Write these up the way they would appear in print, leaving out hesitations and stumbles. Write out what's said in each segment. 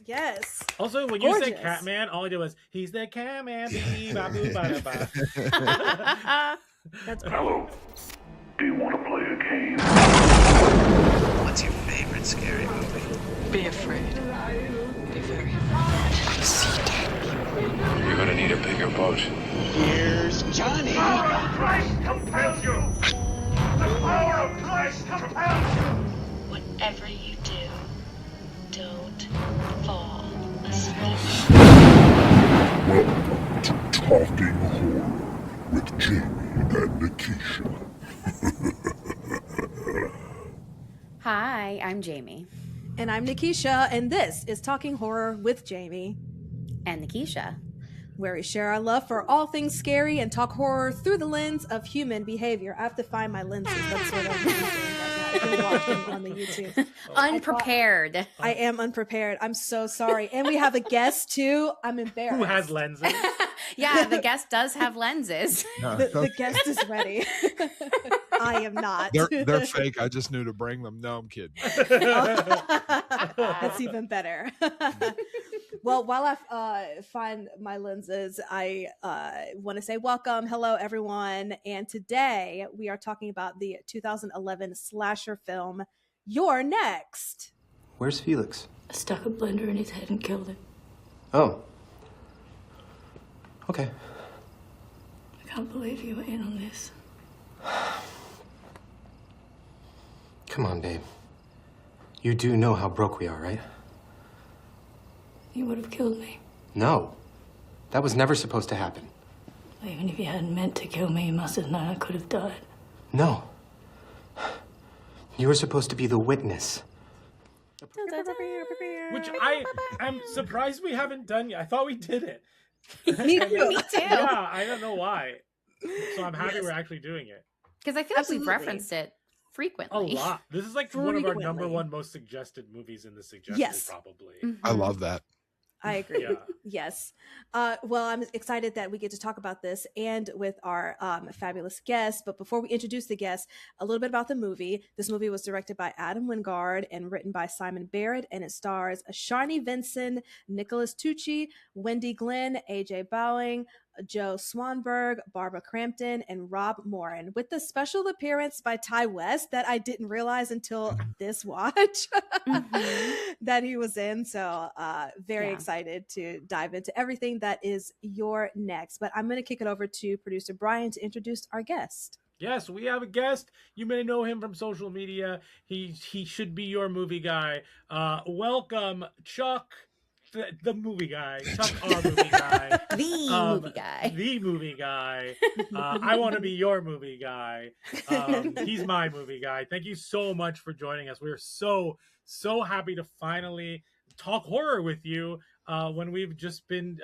Yes. Also, when you said Catman, all I did was, he's the Catman. That's Hello. Do you want to play a game? What's your favorite scary movie? Be afraid. Be very You're gonna need a bigger boat. Here's Johnny. The power of Christ compels you! The power of Christ compels you! Whatever you do, don't fall asleep. Welcome to Talking Horror with Jamie and Nikisha. Hi, I'm Jamie. And I'm Nikisha, and this is Talking Horror with Jamie and Nikisha, where we share our love for all things scary and talk horror through the lens of human behavior. I have to find my lenses. That's what I'm doing right now. You can watch them on the YouTube. Unprepared. I am unprepared. I'm so sorry. And we have a guest too. I'm embarrassed. Who has lenses? Yeah, the guest does have lenses. The guest is ready. I am not. They're fake. I just knew to bring them. No, I'm kidding. That's even better. Well, while I find my lenses, I want to say welcome. Hello, everyone. And today we are talking about the 2011 slasher film, You're Next. Where's Felix? I stuck a blender in his head and killed him. Oh. Okay. I can't believe you were in on this. Come on, babe. You do know how broke we are, right? You would have killed me. No. That was never supposed to happen. Even if you hadn't meant to kill me, you must have known I could have died. No. You were supposed to be the witness. Which I'm surprised we haven't done yet. I thought we did it. Me too. Yeah, I don't know why. So I'm happy we're actually doing it. Because I feel like we've referenced it frequently. A lot. This is like one of our number one most suggested movies in the suggested, probably. Mm-hmm. I love that. I agree. Yeah. Yes. Well, I'm excited that we get to talk about this and with our fabulous guest. But before we introduce the guest, a little bit about the movie. This movie was directed by Adam Wingard and written by Simon Barrett, and it stars Sharni Vinson, Nicholas Tucci, Wendy Glenn, AJ Bowling, Joe Swanberg, Barbara Crampton, and Rob Morin, with the special appearance by Ty West that I didn't realize until this watch that he was in. So very excited to dive into everything that is Your Next. But I'm going to kick it over to producer Brian to introduce our guest. Yes, we have a guest. You may know him from social media. He should be your movie guy. Welcome, Chuck. The movie guy, Chuck, our movie guy, the movie guy. I want to be your movie guy. He's my movie guy. Thank you so much for joining us. We're so happy to finally talk horror with you when we've just been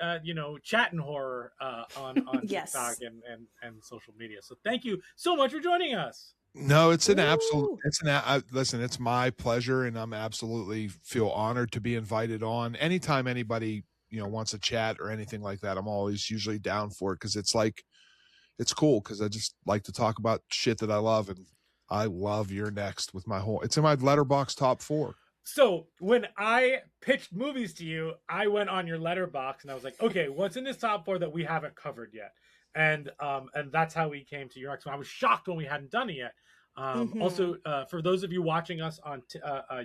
chatting horror on TikTok and social media. So thank you so much for joining us. No, it's an absolute, listen, it's my pleasure, and I'm absolutely feel honored to be invited on. Anytime anybody, wants to chat or anything like that, I'm always usually down for it, because it's cool, because I just like to talk about shit that I love, and I love You're Next with it's in my Letterboxd top 4. So when I pitched movies to you, I went on your Letterboxd and I was like, okay, what's in this top 4 that we haven't covered yet? And that's how we came to Your Next. I was shocked when we hadn't done it yet. Also, for those of you watching us on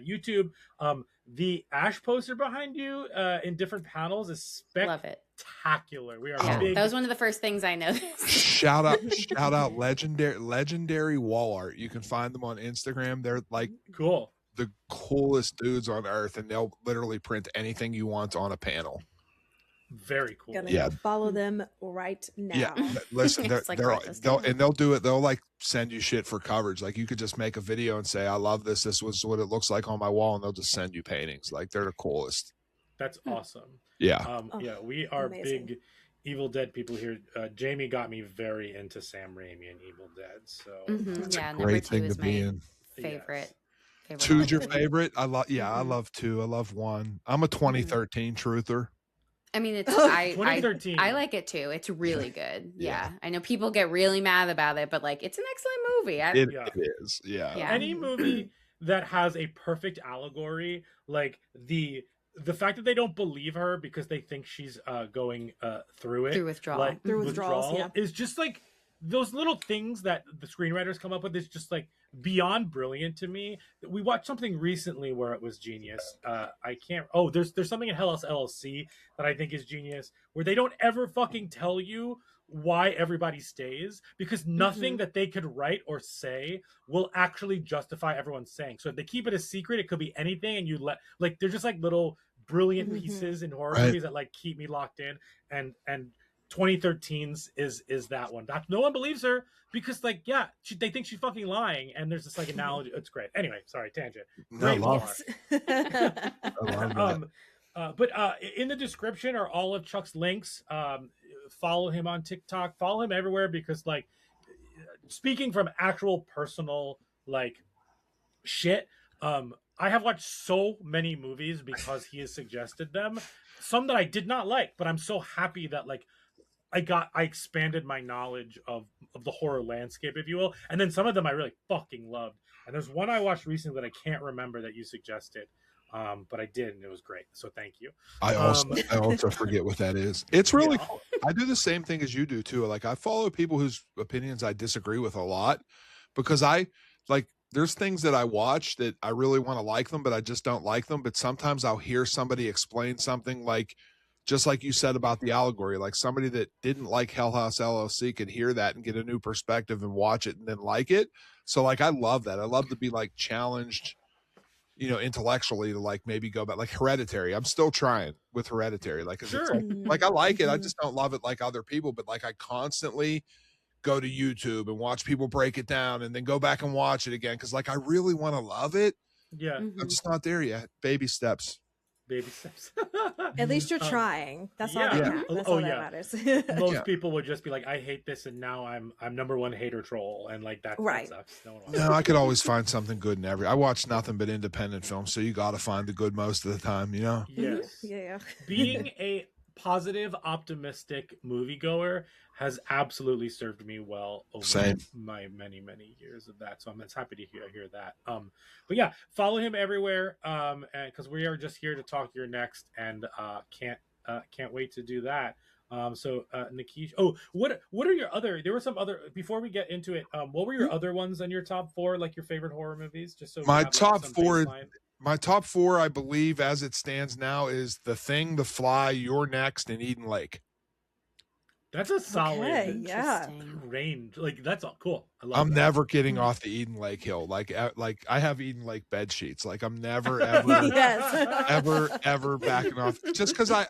YouTube, the Ash poster behind you in different panels is spectacular. We are big. That was one of the first things I noticed. Shout out legendary wall art. You can find them on Instagram. They're like cool, the coolest dudes on earth, and they'll literally print anything you want on a panel. Very cool. Gonna follow them right now. Yeah, listen, they'll do it. They'll like send you shit for coverage. Like, you could just make a video and say, "I love this. This was what it looks like on my wall," and they'll just send you paintings. Like, they're the coolest. That's awesome. Yeah. We are big Evil Dead people here. Jamie got me very into Sam Raimi and Evil Dead. So that's a great thing to be in. Favorite. Two's your favorite? I love 2. I love 1. I'm a 2013 truther. I mean, it's 2013. I like it too. It's really good. Yeah. I know people get really mad about it, but like, it's an excellent movie. It is. Yeah. Any movie that has a perfect allegory, like the the fact that they don't believe her because they think she's going through it, Through withdrawal. like Through withdrawals, yeah. is just like those little things that the screenwriters come up with is just like beyond brilliant to me. We watched something recently where it was genius. I can't. Oh, there's something in Hell House LLC that I think is genius, where they don't ever fucking tell you why everybody stays, because nothing that they could write or say will actually justify everyone staying. So if they keep it a secret, it could be anything, and you let like they're just like little brilliant pieces in horror movies that like keep me locked in. And 2013's is that one. That no one believes her because like they think she's fucking lying, and there's this like analogy. It's great. Anyway, sorry, tangent. Great love but in the description are all of Chuck's links. Follow him on TikTok. Follow him everywhere because like speaking from actual personal like shit, I have watched so many movies because he has suggested them. Some that I did not like, but I'm so happy that like I expanded my knowledge of the horror landscape, if you will. And then some of them I really fucking loved. And there's one I watched recently that I can't remember that you suggested. But I did, and it was great. So thank you. I also forget what that is. It's really cool. I do the same thing as you do too. Like I follow people whose opinions I disagree with a lot because I like there's things that I watch that I really want to like them, but I just don't like them. But sometimes I'll hear somebody explain something like just like you said about the allegory, like somebody that didn't like Hell House LLC could hear that and get a new perspective and watch it and then like it. So like I love that. I love to be like challenged, you know, intellectually to like maybe go back like Hereditary. I'm still trying with Hereditary. Like, it's like I like it. I just don't love it like other people, but like I constantly go to YouTube and watch people break it down and then go back and watch it again. Cause like I really want to love it. Yeah. I'm just not there yet. Baby steps. Baby steps. At least you're trying. That's all that matters. That's all that matters. Most people would just be like, I hate this, and now I'm number one hater troll, and like that sucks. No, I could always find something good in every. I watch nothing but independent films, so you got to find the good most of the time, you know. Yes. Yeah. Being a positive, optimistic moviegoer has absolutely served me well over my many many years of that. So I'm just happy to hear that. But yeah, follow him everywhere. Because we are just here to talk your next, and can't wait to do that. So Nikisha, what are your other? There were some other before we get into it. What were your other ones on your top four, like your favorite horror movies? Just so my top four. My top four, I believe, as it stands now, is The Thing, The Fly, You're Next, and Eden Lake. That's a solid range. Like that's cool. I'm never getting off the Eden Lake hill. Like I have Eden Lake bed sheets. Like I'm never ever ever backing off. Just because I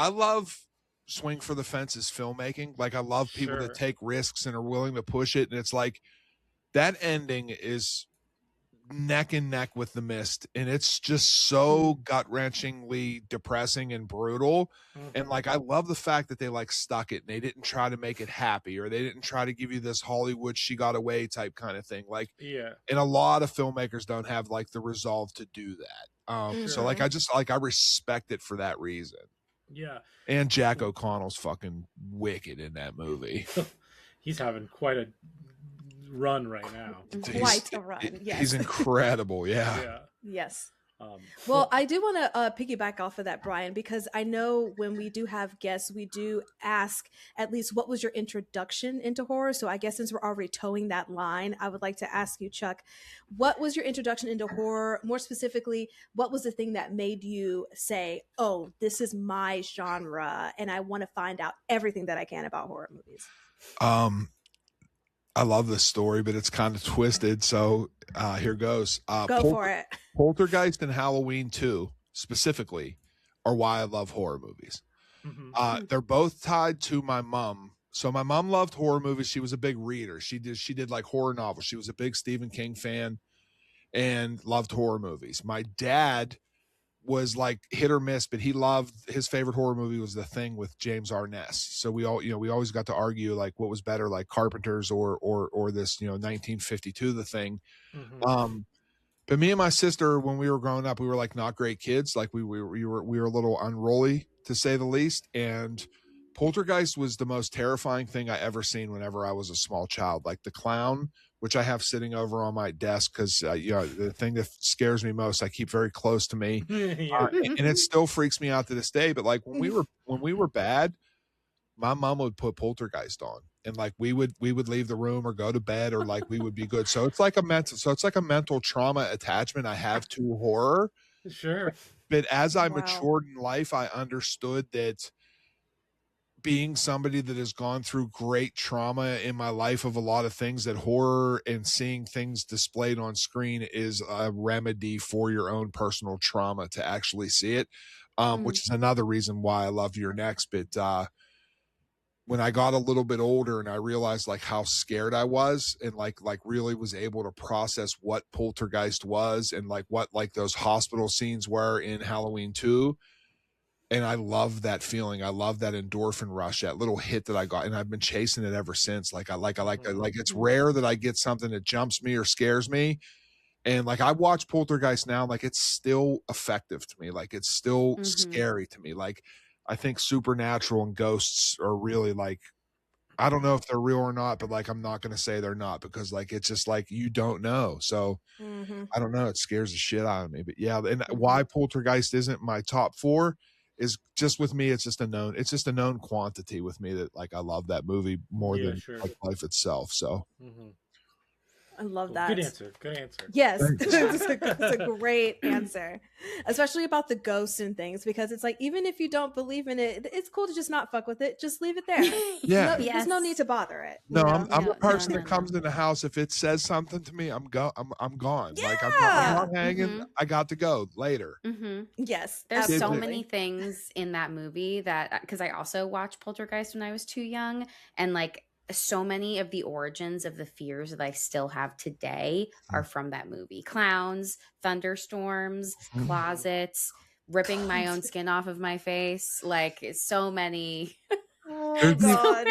love swing for the fences filmmaking. Like I love people that take risks and are willing to push it. And it's like that ending is neck and neck with The Mist, and it's just so gut-wrenchingly depressing and brutal. And like I love the fact that they like stuck it and they didn't try to make it happy, or they didn't try to give you this Hollywood she got away type kind of thing. Like and a lot of filmmakers don't have like the resolve to do that. So like I respect it for that reason. Yeah. And Jack O'Connell's fucking wicked in that movie. He's having quite a run right now. Quite a run. Yes. He's incredible. Yeah. Yes. Well, I do want to piggyback off of that, Brian, because I know when we do have guests, we do ask at least what was your introduction into horror. So I guess since we're already towing that line, I would like to ask you, Chuck, what was your introduction into horror? More specifically, what was the thing that made you say, oh, this is my genre and I want to find out everything that I can about horror movies? I love this story, but it's kind of twisted. So here goes. Go for it. Poltergeist and Halloween 2 specifically are why I love horror movies. They're both tied to my mom. So my mom loved horror movies. She was a big reader. She did like horror novels. She was a big Stephen King fan and loved horror movies. My dad was like hit or miss, but his favorite horror movie was The Thing with James Arness. So we always got to argue like what was better, like Carpenter's or this 1952 The Thing. But me and my sister, when we were growing up, we were like not great kids. Like we were a little unruly to say the least. And Poltergeist was the most terrifying thing I ever seen whenever I was a small child. Like the clown which I have sitting over on my desk because the thing that scares me most I keep very close to me, Yeah. and it still freaks me out to this day. But like when we were bad, my mom would put Poltergeist on, and like we would leave the room or go to bed, or like we would be good. So it's like a mental trauma attachment I have to horror. Sure. But as I Wow. matured in life, I understood that being somebody that has gone through great trauma in my life of a lot of things, that horror and seeing things displayed on screen is a remedy for your own personal trauma to actually see it, which is another reason why I love Your Next. But when I got a little bit older and I realized like how scared I was, and like really was able to process what Poltergeist was, and like what like those hospital scenes were in Halloween 2. And I love that feeling. I love that endorphin rush, that little hit that I got, and I've been chasing it ever since. Like it's rare that I get something that jumps me or scares me. And like I watch Poltergeist now, like it's still effective to me. Like it's still scary to me. Like I think supernatural and ghosts are really like, I don't know if they're real or not, but like I'm not going to say they're not, because like it's just like you don't know. So I don't know. It scares the shit out of me. But yeah, and why Poltergeist isn't my top 4 is just, with me, it's just a known quantity with me, that like I love that movie more Yeah, than sure. like life itself. So I love Cool. that. Good answer. Good answer. Yes, Thanks. it's a great answer, especially about the ghosts and things, because it's like, even if you don't believe in it, it's cool to just not fuck with it. Just leave it there. Yeah. There's no need to bother it. No, you I'm know? the person that comes in the house. If it says something to me, I'm gone. Like I'm not hanging. I got to go later. Yes, There's so absolutely. many things in that movie that, because I also watched Poltergeist when I was too young, and like so many of the origins of the fears that I still have today are from that movie. Clowns, thunderstorms, closets, ripping my own skin off of my face. Like so many. Oh God.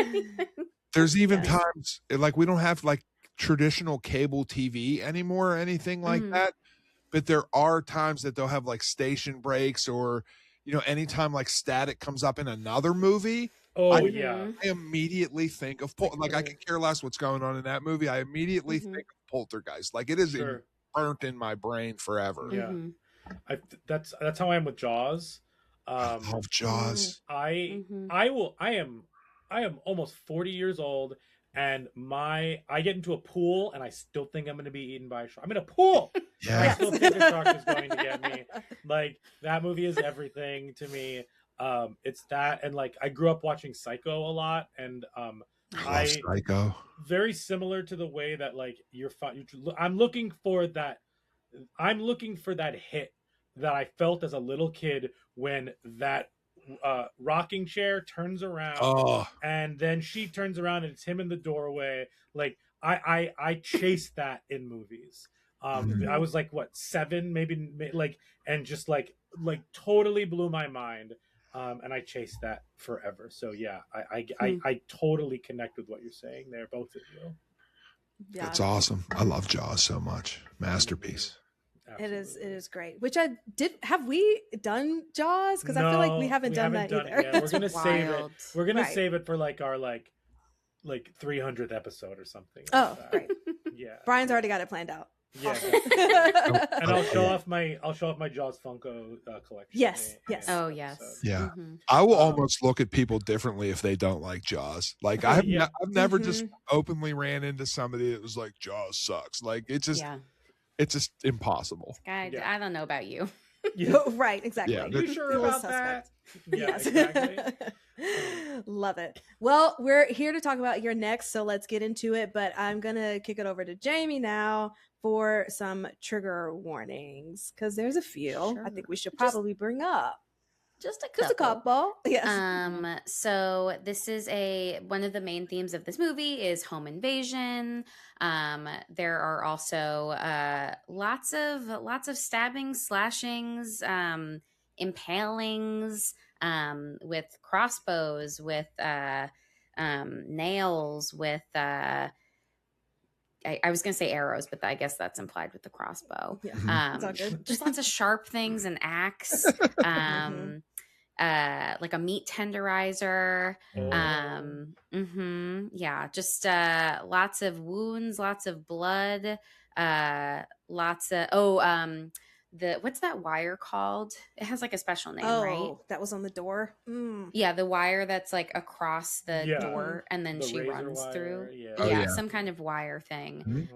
There's even times like we don't have like traditional cable TV anymore or anything like that. But there are times that they'll have like station breaks, or anytime like static comes up in another movie. Oh, I immediately think of like I could care less what's going on in that movie. I immediately think of Poltergeist. Like it is burnt in my brain forever. Yeah. That's how I am with Jaws. I love Jaws. I am almost 40 years old, and I get into a pool and I still think I'm going to be eaten by a shark. I'm in a pool. Yeah. I still think a shark is going to get me. Like that movie is everything to me. It's that, and like I grew up watching Psycho a lot, and I love Psycho. Very similar to the way that like I'm looking for that hit that I felt as a little kid when that rocking chair turns around, and then she turns around and it's him in the doorway. Like I chase that in movies. I was like, what, 7, maybe, like, and just like totally blew my mind. And I chased that forever. So yeah, I totally connect with what you're saying there, both of you. Yeah. That's awesome. I love Jaws so much. Masterpiece. It is great. Which have we done Jaws? Because I feel like we haven't done that either. We're gonna save it. We're gonna save it for like our like 300th episode or something. Oh, like great. Yeah. Brian's already got it planned out. Yeah. And I'll show off my Jaws Funko collection. Yes. Oh yes. Yeah. I will almost look at people differently if they don't like Jaws. Like I've never just openly ran into somebody that was like, Jaws sucks. Like it's just impossible. I don't know about you. Right, exactly. Yeah, you sure about that? Yeah, Yes. exactly. Love it. Well, we're here to talk about Your Next, so let's get into it. But I'm gonna kick it over to Jamie now for some trigger warnings, because there's a few I think we should probably bring up. Just a couple. Yes. So this is one of the main themes of this movie is home invasion. There are also lots of stabbings, slashings, impalings, with crossbows, with nails, with I was going to say arrows, but I guess that's implied with the crossbow. Yeah. It's all good. Just lots of sharp things, and axe. like a meat tenderizer. Yeah, just lots of wounds, lots of blood, lots of what's that wire called? It has like a special name, right? That was on the door. Yeah, the wire that's like across the Yeah. door and then The she razor runs wire, through. yeah. Oh, yeah. Some kind of wire thing.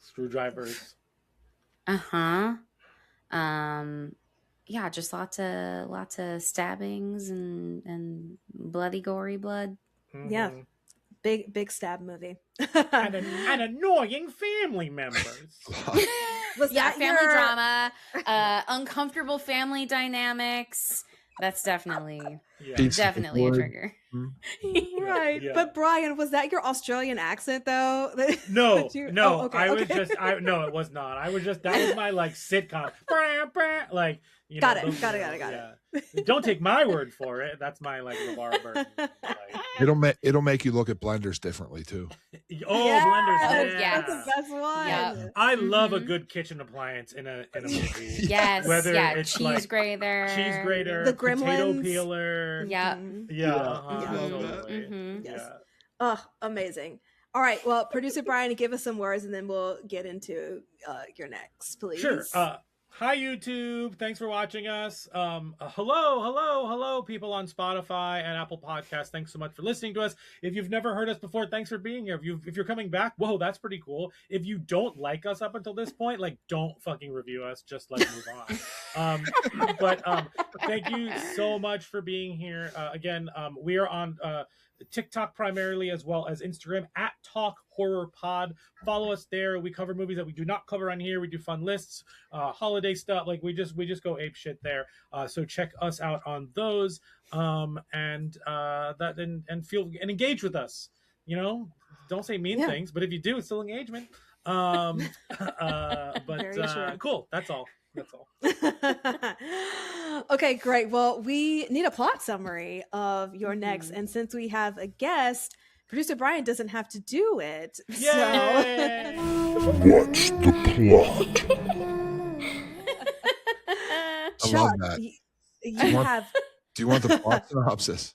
Screwdrivers. Yeah, just lots of stabbings and bloody gory blood. Yeah. Big stab movie. and annoying family members. Was that family your drama, uncomfortable family dynamics. That's definitely a trigger. Right. Yeah. But Brian, was that your Australian accent though? No, okay, I was just no, it was not. I was just that was my like sitcom. Like, you know, got it. Don't take my word for it. That's my like LeVar Burton. Like, It'll make you look at blenders differently too. Blenders. Yeah. That's the best one. Yep. I love a good kitchen appliance in a movie. Yes. Whether it's cheese like grater, the potato gremlins. peeler. Yep. Totally. Yes. Oh, amazing. All right. Well, producer Brian, give us some words and then we'll get into your next, please. Sure. Hi, YouTube. Thanks for watching us. Hello, people on Spotify and Apple Podcasts. Thanks so much for listening to us. If you've never heard us before, thanks for being here. If you're coming back, whoa, that's pretty cool. If you don't like us up until this point, like, don't fucking review us. Just like move on. But thank you so much for being here. Again, we are on TikTok primarily, as well as Instagram at Talk Horror Pod. Follow us there. We cover movies that we do not cover on here. We do fun lists, holiday stuff. Like we just go ape shit there. So check us out on those. And engage with us. You know, don't say mean things, but if you do, it's still engagement. But cool. That's all. Okay, great. Well, we need a plot summary of your next, and since we have a guest, producer Brian doesn't have to do it. Yay! What's the plot? I love that. Do you want the plot synopsis?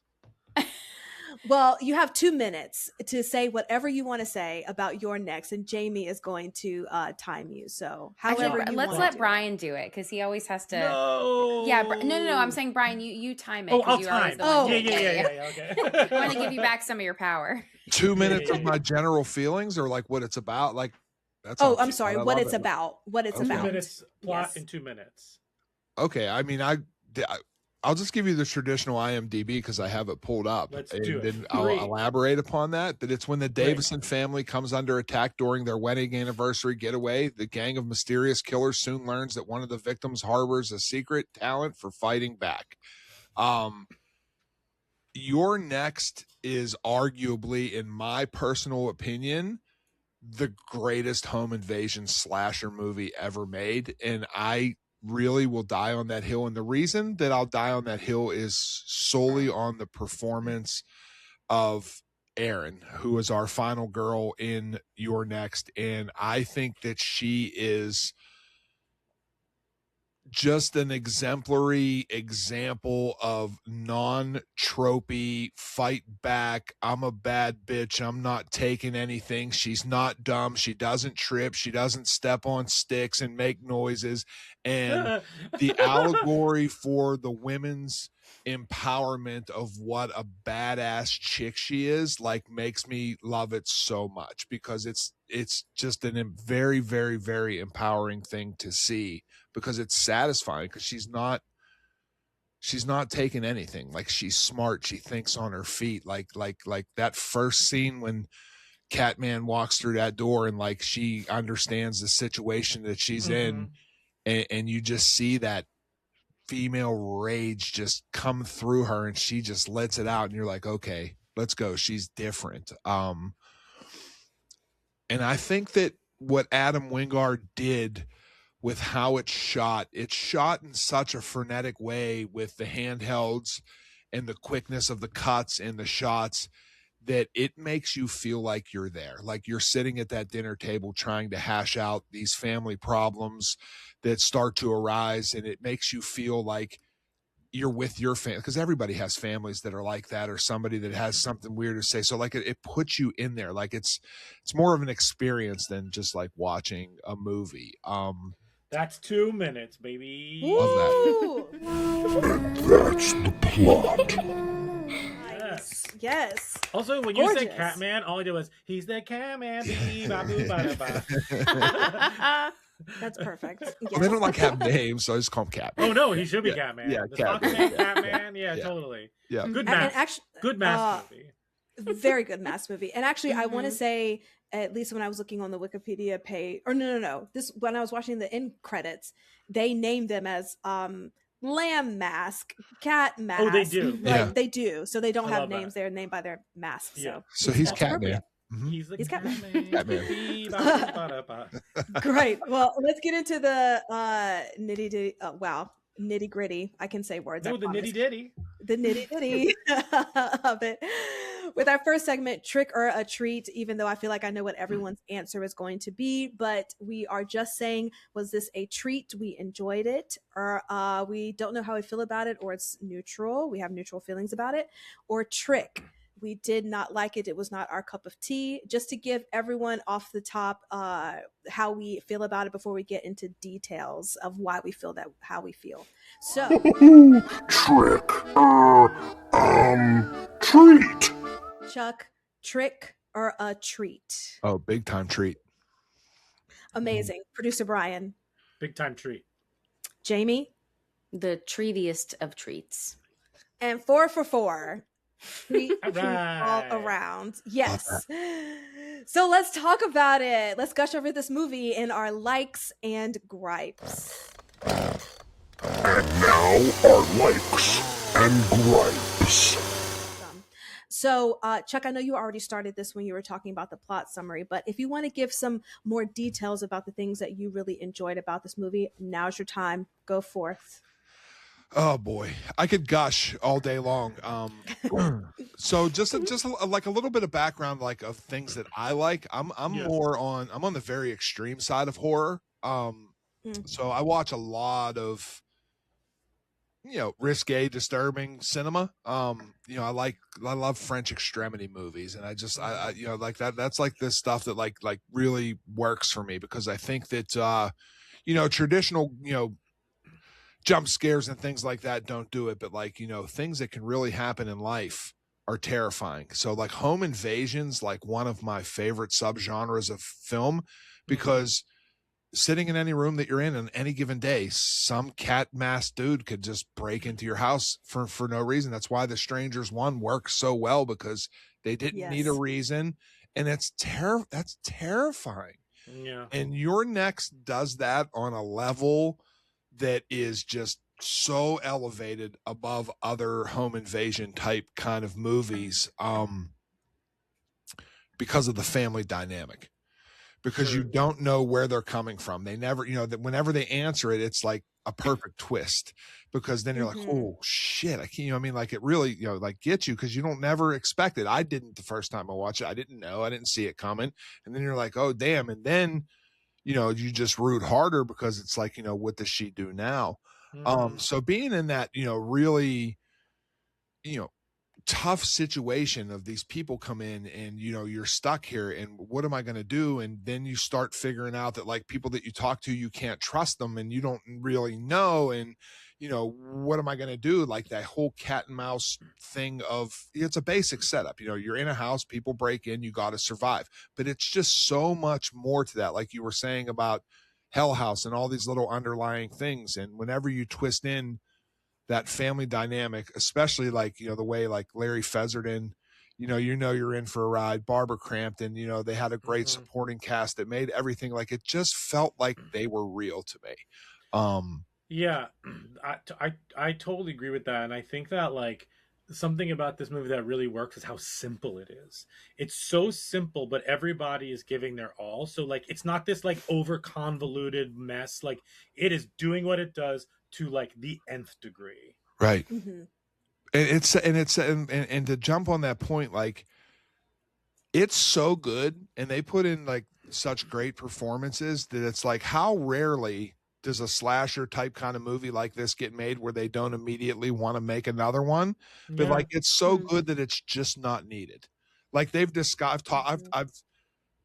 Well, you have 2 minutes to say whatever you want to say about your next, and Jamie is going to time you. So, however, let's let Brian do it because he always has to. No. Yeah, no. I'm saying Brian, you time it. Oh, I'll you time. Yeah. Okay. I want to give you back some of your power. 2 minutes of my general feelings, or like what it's about. Like that's. Oh, I'm sorry. What it's about. What it's about. 2 minutes plot in 2 minutes. Okay. I mean, I'll just give you the traditional IMDb because I have it pulled up. Let's do it. Then I'll elaborate upon that. That it's when the Davison family comes under attack during their wedding anniversary getaway. The gang of mysterious killers soon learns that one of the victims harbors a secret talent for fighting back. Your next is arguably, in my personal opinion, the greatest home invasion slasher movie ever made. And I really will die on that hill. And the reason that I'll die on that hill is solely on the performance of Erin, who is our final girl in Your Next. And I think that she is just an exemplary example of non-tropey fight back. I'm a bad bitch. I'm not taking anything. She's not dumb. She doesn't trip. She doesn't step on sticks and make noises. And the allegory for the women's empowerment of what a badass chick she is, like, makes me love it so much because it's just a very, very, very empowering thing to see, because it's satisfying because she's not taking anything. Like, she's smart. She thinks on her feet. Like that first scene when Catman walks through that door and like she understands the situation that she's in, and you just see that female rage just come through her and she just lets it out and you're like, okay, let's go. She's different. And I think that what Adam Wingard did with how it's shot in such a frenetic way with the handhelds and the quickness of the cuts and the shots that it makes you feel like you're there, like you're sitting at that dinner table trying to hash out these family problems that start to arise. And it makes you feel like you're with your family, because everybody has families that are like that, or somebody that has something weird to say. So like it puts you in there. Like it's more of an experience than just like watching a movie. That's 2 minutes, baby. Love that. And that's the plot. Nice. Yes. Also, when you Gorgeous. said Catman, all I did was, he's the Catman. Bee-ba-boo-ba-da-ba. That's perfect. Well, they don't like have names, so I just call him Cat. Oh no, he should be Yeah. Catman. Yeah, the Catman. Catman. Yeah. Catman. Yeah, Yeah. totally. Yeah. Good And mask. actually, Good mask movie. very good mask movie. And actually, I want to say, at least when I was looking on the Wikipedia page, or no, this when I was watching the end credits, they named them as lamb mask, cat mask. Oh, they do. Like Yeah. they do. So they don't I have love names; that. they're named by their masks. Yeah. So he's that's Catman. appropriate. Mhm. He's the He's Catman. Catman. Bee-ba-boo-ba-da-ba. Great. Well, let's get into the nitty gritty. I can say words. No, I the promise. nitty ditty. The nitty gritty of it. With our first segment, trick or a treat, even though I feel like I know what everyone's answer is going to be, but we are just saying, was this a treat? We enjoyed it, or we don't know how we feel about it, or it's neutral. We have neutral feelings about it, or trick. We did not like it. It was not our cup of tea. Just to give everyone off the top how we feel about it before we get into details of why we feel how we feel. So, Trick. Treat. Chuck, trick or a treat? Oh, big time treat. Amazing. Producer Brian. Big time treat. Jamie. The treatiest of treats. And 4 for 4. Treat, All treat all right. around. Yes. So let's talk about it. Let's gush over this movie in our likes and gripes. And now our likes and gripes. So, Chuck, I know you already started this when you were talking about the plot summary, but if you want to give some more details about the things that you really enjoyed about this movie, now's your time. Go forth. Oh boy, I could gush all day long. So just like a little bit of background, like of things that I like. I'm Yeah. I'm on the very extreme side of horror. So I watch a lot of, risque, disturbing cinema. I love French extremity movies, and I like that. That's like this stuff that like really works for me, because I think that traditional jump scares and things like that don't do it, but like things that can really happen in life are terrifying. So like home invasions, like one of my favorite subgenres of film, because sitting in any room that you're in on any given day, some cat masked dude could just break into your house for no reason. That's why The Strangers one works so well, because they didn't need a reason, and that's terrifying. Yeah. And Your Next does that on a level that is just so elevated above other home invasion type kind of movies, because of the family dynamic. Because you don't know where they're coming from. They never, that whenever they answer it, it's like a perfect twist, because then you're like, oh shit, I can't, like it really, like gets you, because you don't never expect it. I didn't the first time I watched it. I didn't know, I didn't see it coming. And then you're like, oh damn. And then, you just root harder, because it's like, what does she do now? So being in that, really, tough situation of these people come in and you're stuck here, and what am I going to do? And then you start figuring out that like people that you talk to, you can't trust them, and you don't really know, and what am I going to do? Like that whole cat and mouse thing of, it's a basic setup. You're in a house, people break in, you got to survive, but it's just so much more to that. Like you were saying about Hell House and all these little underlying things, and whenever you twist in that family dynamic, especially like, the way like Larry Fezerton, you're in for a ride, Barbara Crampton, they had a great supporting cast that made everything, like it just felt like they were real to me. Yeah, I totally agree with that. And I think that like something about this movie that really works is how simple it is. It's so simple, but everybody is giving their all. So like, it's not this like over convoluted mess. Like it is doing what it does to like the nth degree. Right. And it's to jump on that point, like it's so good, and they put in like such great performances that it's like, how rarely does a slasher type kind of movie like this get made where they don't immediately want to make another one. But Yeah. like it's so good that it's just not needed. Like they've discussed, I've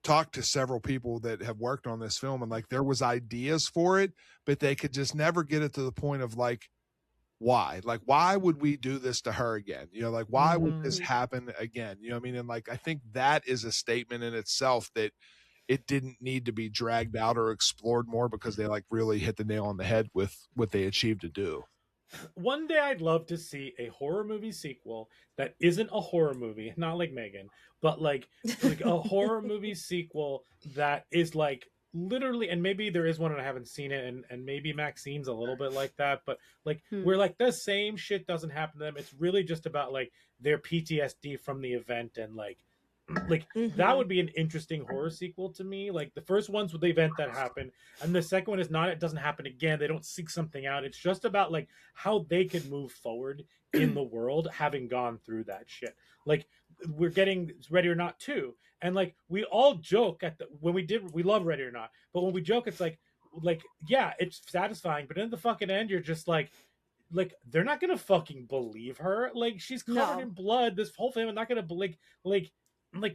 talked to several people that have worked on this film, and like there was ideas for it, but they could just never get it to the point of like, why? Like, why would we do this to her again? You know, like why would this happen again? You know what I mean? And like I think that is a statement in itself that it didn't need to be dragged out or explored more because they like really hit the nail on the head with what they achieved to do. One day I'd love to see a horror movie sequel that isn't a horror movie, not like Megan, but like a horror movie sequel that is like literally, and maybe there is one and I haven't seen it, and maybe Maxine's a little bit like that, but like where like the same shit doesn't happen to them. It's really just about like their PTSD from the event, and like that would be an interesting horror sequel to me. Like the first one's with the event that happened, and the second one is not, it doesn't happen again, they don't seek something out. It's just about like how they could move forward in the world having gone through that shit. Like we're getting Ready or Not 2, and like we all joke at the when we love Ready or Not, but when we joke it's like yeah, it's satisfying, but in the fucking end you're just like they're not gonna fucking believe her. Like she's covered in blood, this whole family not gonna like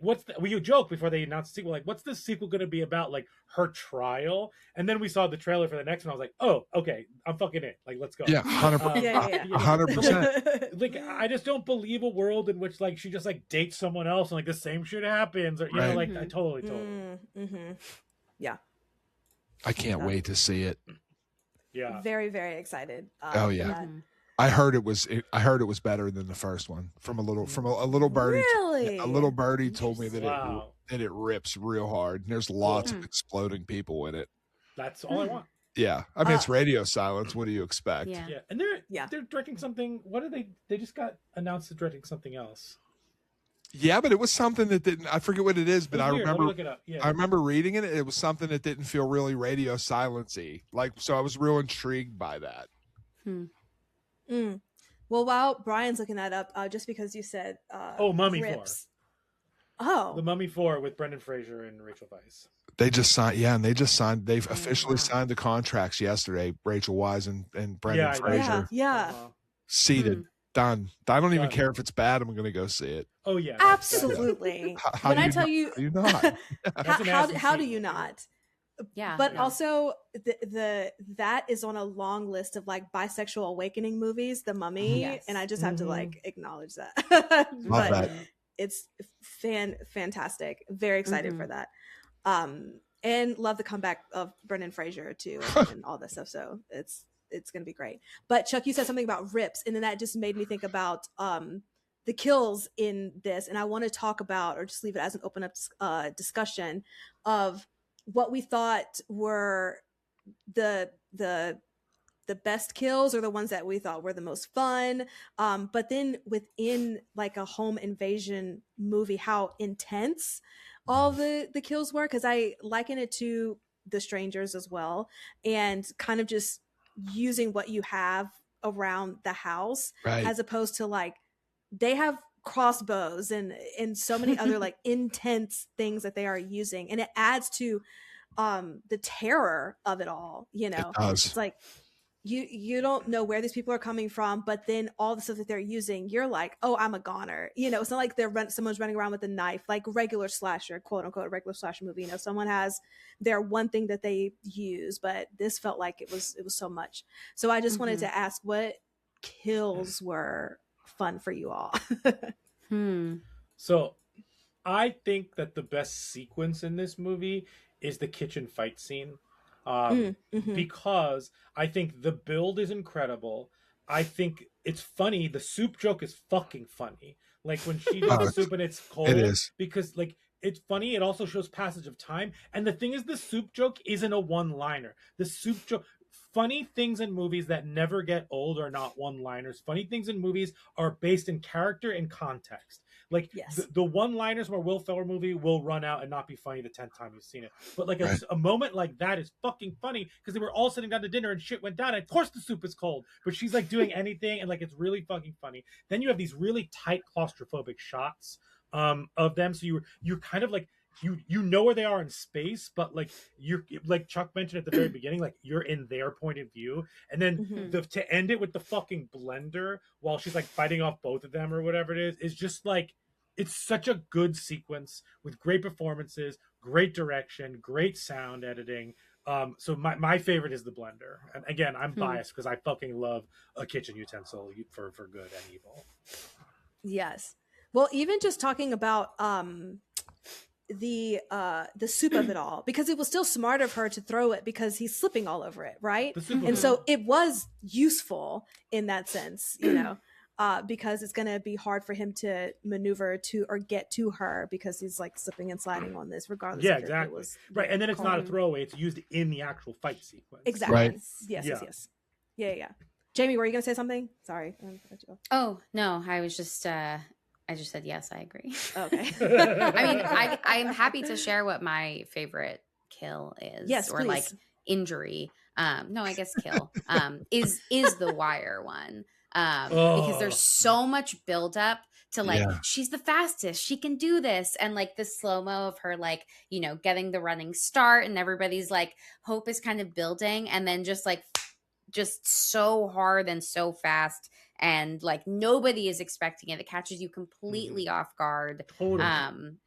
what's the, well, you joke before they announced the sequel, like what's the sequel going to be about, like her trial? And then we saw the trailer for the next one. I was like, oh, okay, I'm fucking in. Like, let's go. Yeah, 100%. 100%. Like, I just don't believe a world in which like she just like dates someone else and like the same shit happens, or you know, like I totally. Yeah. I can't wait to see it. Yeah. Very, very excited. Oh yeah. I heard it was better than the first one from a little birdie. Really? A little birdie told me that it rips real hard, and there's lots of exploding people in it. That's all I want. Yeah, I mean it's radio silence. What do you expect? Yeah, and they're directing something. What are they? They just got announced as directing something else. Yeah, but it was something that didn't. I forget what it is, but I remember. Look it up. Yeah. I remember reading it. It was something that didn't feel really radio silency. Like, so I was real intrigued by that. Well, while Brian's looking that up, just because you said Mummy rips. 4. The Mummy 4 with Brendan Fraser and Rachel Weisz. They just signed. They've officially signed the contracts yesterday. Rachel Weisz and Brendan Fraser. Yeah. Seated. Done. I don't even care if it's bad. I'm going to go see it. Oh yeah, absolutely. When I tell you, how do you not? how do you not? Yeah, but also that is on a long list of like bisexual awakening movies, The Mummy, and I just have to like acknowledge that. But that. It's fantastic. Very excited for that, and love the comeback of Brendan Fraser too, and all this stuff. So it's gonna be great. But Chuck, you said something about rips, and then that just made me think about the kills in this, and I want to talk about, or just leave it as an open up discussion of what we thought were the best kills, or the ones that we thought were the most fun. But then within like a home invasion movie, how intense all the kills were, because I liken it to The Strangers as well, and kind of just using what you have around the house, as opposed to like they have crossbows and so many other like intense things that they are using, and it adds to the terror of it all. You know, it's like you don't know where these people are coming from, but then all the stuff that they're using, you're like, oh, I'm a goner. You know, it's not like someone's running around with a knife, like regular slasher, quote unquote regular slasher movie. You know, someone has their one thing that they use, but this felt like it was so much. So I just wanted to ask, what kills were fun for you all? So I think that the best sequence in this movie is the kitchen fight scene. Because I think the build is incredible. I think it's funny. The soup joke is fucking funny. Like when she does the soup and it's cold. It is. Because like it's funny. It also shows passage of time. And the thing is, the soup joke isn't a one-liner. The soup joke... Funny things in movies that never get old are not one-liners. Funny things in movies are based in character and context. Like the one-liners from a Will Ferrell movie will run out and not be funny the 10th time you've seen it. But like a moment like that is fucking funny because they were all sitting down to dinner and shit went down. And of course the soup is cold, but she's like doing anything and like it's really fucking funny. Then you have these really tight claustrophobic shots of them. So you're kind of like you know where they are in space, but like you're like Chuck mentioned at the very beginning, like you're in their point of view, and then to end it with the fucking blender while she's like fighting off both of them or whatever it is just like it's such a good sequence with great performances, great direction, great sound editing. So my favorite is the blender, and again I'm biased because I fucking love a kitchen utensil for good and evil. Yes. Well, even just talking about the soup of it all, because it was still smart of her to throw it because he's slipping all over it, right? And so it was useful in that sense, you know, because it's going to be hard for him to maneuver to or get to her because he's like slipping and sliding on this regardless. Yeah, if exactly. It was, right, and then it's not a throwaway; it's used in the actual fight sequence. Exactly. Right. Yes. Yeah. Jamie, were you going to say something? Sorry. Oh no, I was just. I just said yes. I agree. Okay. I mean, I'm happy to share what my favorite kill is. Yes, or please. like injury. No, I guess kill. Is the wire one. Because there's so much buildup to like she's the fastest, she can do this, and like the slow-mo of her like, you know, getting the running start, and everybody's like hope is kind of building, and then just so hard and so fast, and like nobody is expecting it. It catches you completely off guard. Totally.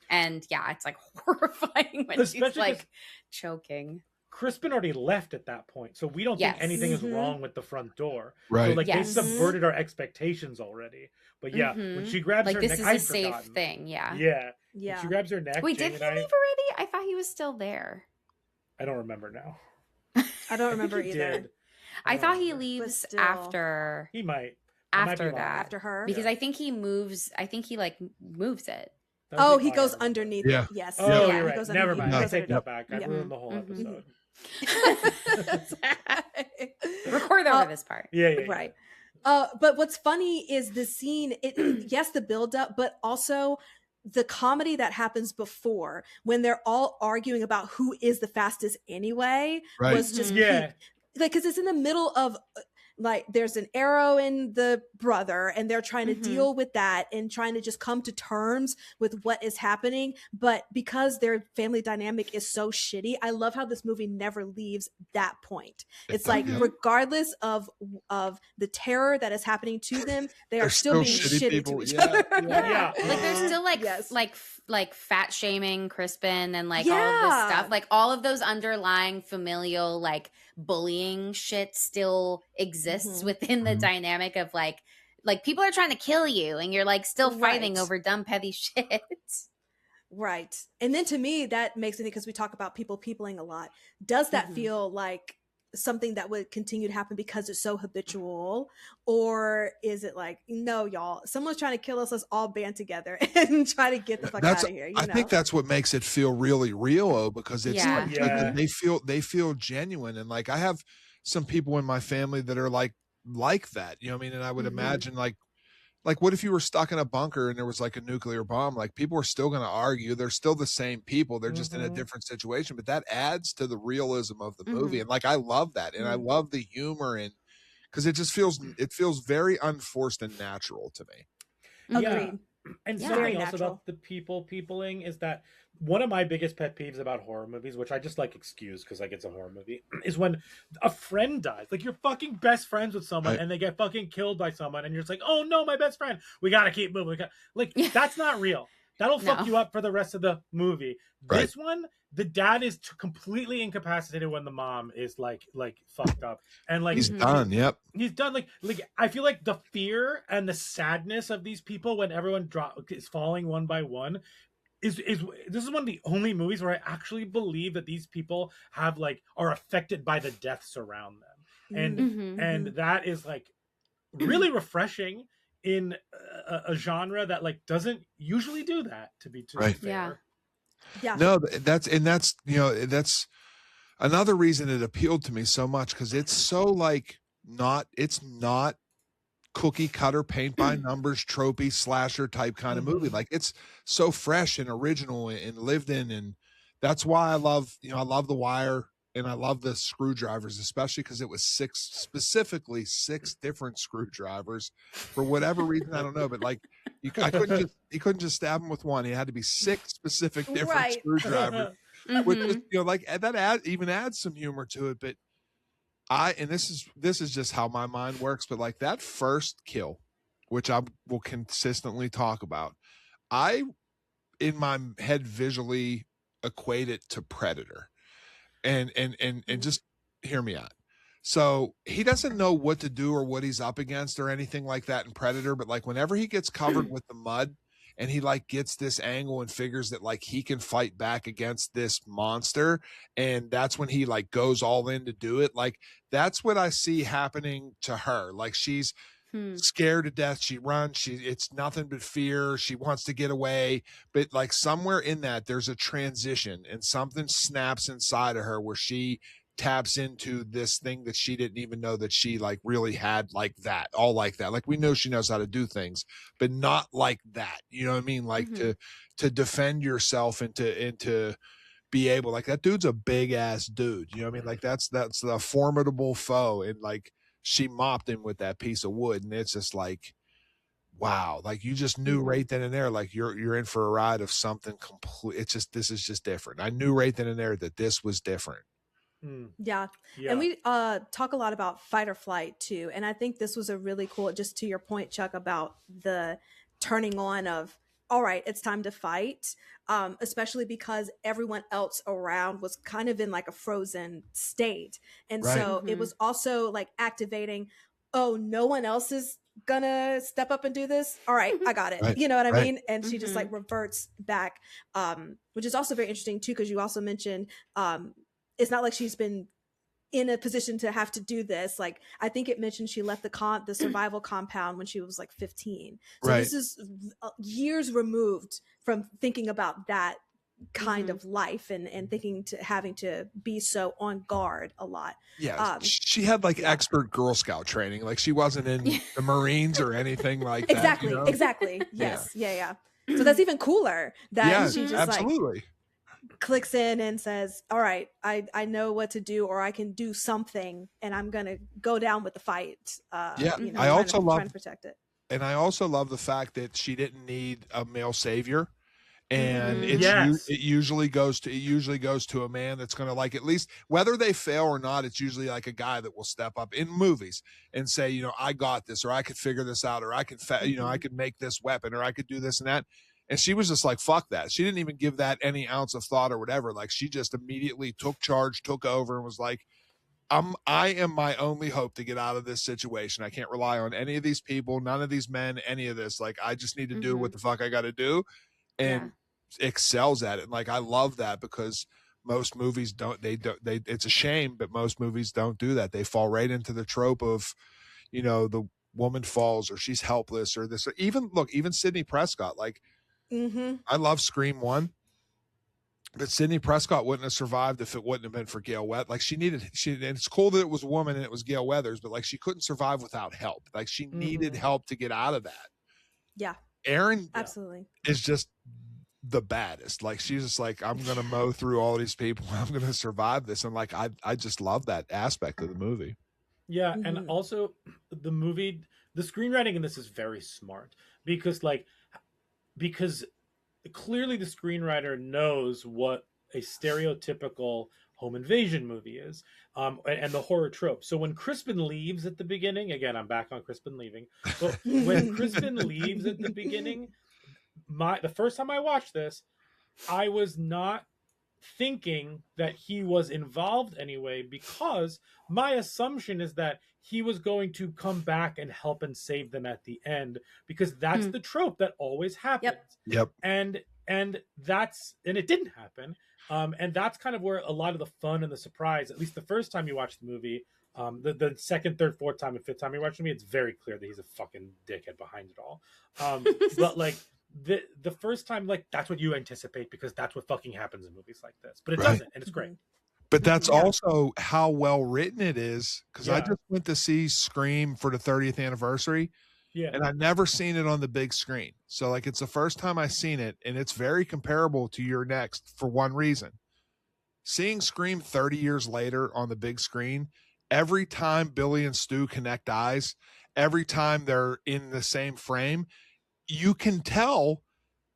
And yeah, it's like horrifying when she's like choking. Crispin already left at that point, so we don't think anything is wrong with the front door. Right. So like they subverted our expectations already. But yeah, when she grabs like her this neck, is I'd a safe forgotten. thing. Yeah. When she grabs her neck. Wait, did he leave already? I thought he was still there. I don't remember now. I don't remember either. I thought he leaves after. He might. After that. After her. Because I think he moves. I think he like moves it. He goes underneath it. Yes. Oh, yeah, you're right. Never mind. I take that back. I Yeah. ruined the whole episode. Record over this part. Yeah. Right. But what's funny is the scene, yes, the build up, but also the comedy that happens before when they're all arguing about who is the fastest anyway was just peak. Like, because it's in the middle of like there's an arrow in the brother and they're trying to deal with that and trying to just come to terms with what is happening, but because their family dynamic is so shitty, I love how this movie never leaves that point. It's like regardless of the terror that is happening to them, they're still being shitty to each other. Like they're still like fat shaming Crispin and like all of this stuff, like all of those underlying familial like bullying shit still exists within the dynamic of like people are trying to kill you and you're like still fighting over dumb petty shit. Right. And then to me that makes me think, because we talk about peopling a lot, does that feel like something that would continue to happen because it's so habitual, or is it like, no, y'all, someone's trying to kill us, let's all band together and try to get the fuck out of here? I think that's what makes it feel really real, because it's they feel genuine. And like I have some people in my family that are like that, you know what I mean? And I would imagine like what if you were stuck in a bunker and there was like a nuclear bomb? Like people are still going to argue. They're still the same people. They're just in a different situation, but that adds to the realism of the movie. And like, I love that. And I love the humor, and because it just feels very unforced and natural to me. Agreed. And something else about the peopling is that one of my biggest pet peeves about horror movies, which I just like excuse because like it's a horror movie, is when a friend dies. Like you're fucking best friends with someone and they get fucking killed by someone, and you're just like, oh no, my best friend. We gotta keep moving. Like that's not real. That'll fuck you up for the rest of the movie. This one, the dad is completely incapacitated when the mom is like fucked up, and like he's done. Yep, he's done. Like I feel like the fear and the sadness of these people when everyone is falling one by one is this is one of the only movies where I actually believe that these people are affected by the deaths around them, and that is like really refreshing in a genre that like doesn't usually do that, to be fair. No, that's that's another reason it appealed to me so much, because it's so like it's not cookie cutter, paint by numbers, tropey slasher type kind of movie. Like it's so fresh and original and lived in, and that's why I love The Wire, and I love the screwdrivers, especially because it was specifically six different screwdrivers for whatever reason. I don't know, but like He couldn't just stab him with one. He had to be 6 specific different Right. screwdrivers, which is, you know, like that even adds some humor to it. But and this is just how my mind works. But like that first kill, which I will consistently talk about, I in my head visually equate it to Predator, and just hear me out. So he doesn't know what to do or what he's up against or anything like that in Predator, but like whenever he gets covered with the mud and he like gets this angle and figures that like he can fight back against this monster, and that's when he like goes all in to do it. Like that's what I see happening to her. Like she's scared to death. She runs. It's nothing but fear. She wants to get away. But like somewhere in that, there's a transition and something snaps inside of her where she taps into this thing that she didn't even know that she like really had like that, all like that. Like we know she knows how to do things, but not like that. You know what I mean? Like to defend yourself and to be able, like that dude's a big ass dude. You know what I mean? Like that's the formidable foe. And like she mopped him with that piece of wood. And it's just like, wow. Like you just knew right then and there, like you're in for a ride of something complete. It's just, this is just different. I knew right then and there that this was different. Yeah. And we talk a lot about fight or flight too. And I think this was a really cool, just to your point, Chuck, about the turning on of, all right, it's time to fight. Especially because everyone else around was kind of in like a frozen state. And so it was also like activating, oh, no one else is gonna step up and do this. All right, I got it. Right. You know what I mean? And she just like reverts back, which is also very interesting too, because you also mentioned it's not like she's been in a position to have to do this. Like I think it mentioned she left the survival compound when she was like 15. So this is years removed from thinking about that kind of life and thinking to having to be so on guard a lot. Yeah, she had like expert Girl Scout training. Like she wasn't in the Marines or anything like that. Exactly. You know? Exactly. Yes. Yeah. So that's even cooler that she just absolutely. like clicks in and says, all right, I know what to do, or I can do something, and I'm gonna go down with the fight. You know, I also trying to protect it. And I also love the fact that she didn't need a male savior. And it usually goes to a man that's going to, like, at least whether they fail or not, it's usually like a guy that will step up in movies and say, you know, I got this, or I could figure this out, or I could, you know, I could make this weapon, or I could do this and that. And she was just like, fuck that. She didn't even give that any ounce of thought or whatever. Like she just immediately took charge, took over, and was like, I am my only hope to get out of this situation. I can't rely on any of these people, none of these men, any of this. Like I just need to do what the fuck I got to do. And excels at it. And like I love that, because most movies don't it's a shame, but most movies don't do that. They fall right into the trope of, you know, the woman falls or she's helpless or this, or even Sidney Prescott. Like I love Scream 1, but Sidney Prescott wouldn't have survived if it wouldn't have been for Gail Weathers. Like and it's cool that it was a woman and it was Gail Weathers, but like she couldn't survive without help. Like she needed help to get out of that. Yeah. Erin absolutely is just the baddest. Like she's just like, I'm gonna mow through all these people, I'm gonna survive this. And like I just love that aspect of the movie. And also the screenwriting in this is very smart, because clearly the screenwriter knows what a stereotypical home invasion movie is, and the horror trope. So when Crispin leaves at the beginning, again, I'm back on Crispin leaving, but when Crispin leaves at the beginning, the first time I watched this, I was not thinking that he was involved anyway, because my assumption is that he was going to come back and help and save them at the end, because that's the trope that always happens. Yep. And it didn't happen. And that's kind of where a lot of the fun and the surprise, at least the first time you watch the movie, the second, third, fourth time, and fifth time you watch the movie, it's very clear that he's a fucking dickhead behind it all. But like the first time, like that's what you anticipate, because that's what fucking happens in movies like this. But it doesn't, and it's great. But that's also how well written it is, because I just went to see Scream for the 30th anniversary. And I've never seen it on the big screen. So like it's the first time I've seen it, and it's very comparable to your next for one reason. Seeing Scream 30 years later on the big screen, every time Billy and Stu connect eyes, every time they're in the same frame, you can tell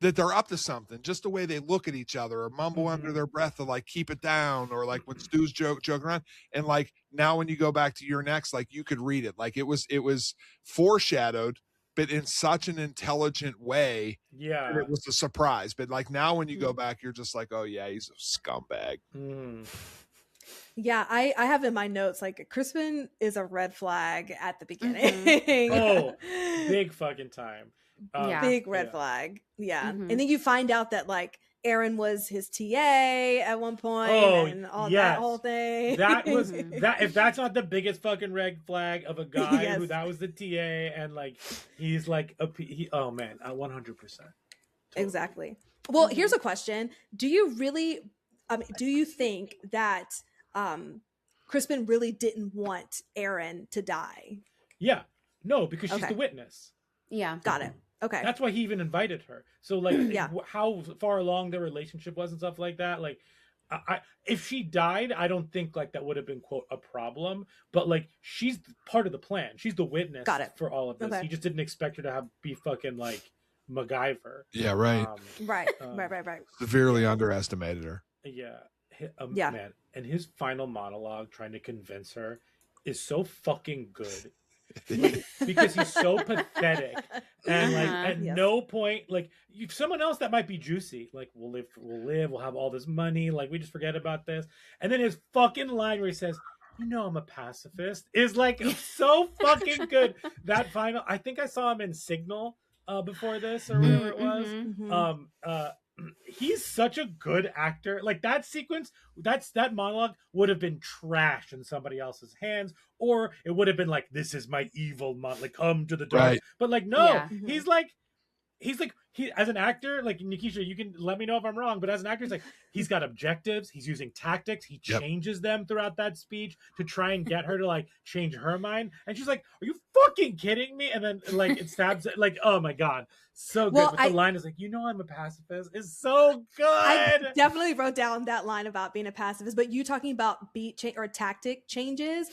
that they're up to something, just the way they look at each other or mumble under their breath to like keep it down, or like when Stu's joking around. And like now when you go back to Your Next, like you could read it. Like it was foreshadowed, but in such an intelligent way. Yeah. It was a surprise. But like now when you go back, you're just like, oh yeah, he's a scumbag. Yeah, I have in my notes like Crispin is a red flag at the beginning. Oh, big fucking time. Big red flag. Yeah. And then you find out that like Erin was his TA at one point and all that whole thing. That was that. If that's not the biggest fucking red flag of a guy who that was the TA, and like he's like oh man, 100%. Exactly. Well, here's a question. Do you really do you think that Crispin really didn't want Erin to die? Yeah. No, because she's the witness. Yeah. Got it. Okay. That's why he even invited her. So like how far along their relationship was and stuff like that. Like if she died, I don't think like that would have been quote a problem, but like she's part of the plan. She's the witness for all of this. He just didn't expect her to be fucking like MacGyver. Yeah, right. Right. Severely underestimated her. Yeah. Man, and his final monologue trying to convince her is so fucking good. Because he's so pathetic, and like at no point, like if someone else that might be juicy, like we'll live, we'll have all this money, like we just forget about this. And then his fucking line where he says, "You know, I'm a pacifist," is like so fucking good. That final, I think I saw him in Signal before this or whatever it was. He's such a good actor. Like that sequence, that monologue would have been trash in somebody else's hands, or it would have been like, "This is my evil like come to the dark." Right. But like, no, he's like he as an actor, like Nikisha, you can let me know if I'm wrong, but as an actor, he's got objectives, he's using tactics, he changes them throughout that speech to try and get her to like change her mind. And she's like, "Are you fucking kidding me?" And then like it stabs it, like, oh my god, so good. Well, but the line is like, "You know, I'm a pacifist," is so good. I definitely wrote down that line about being a pacifist, but you talking about beat or tactic changes,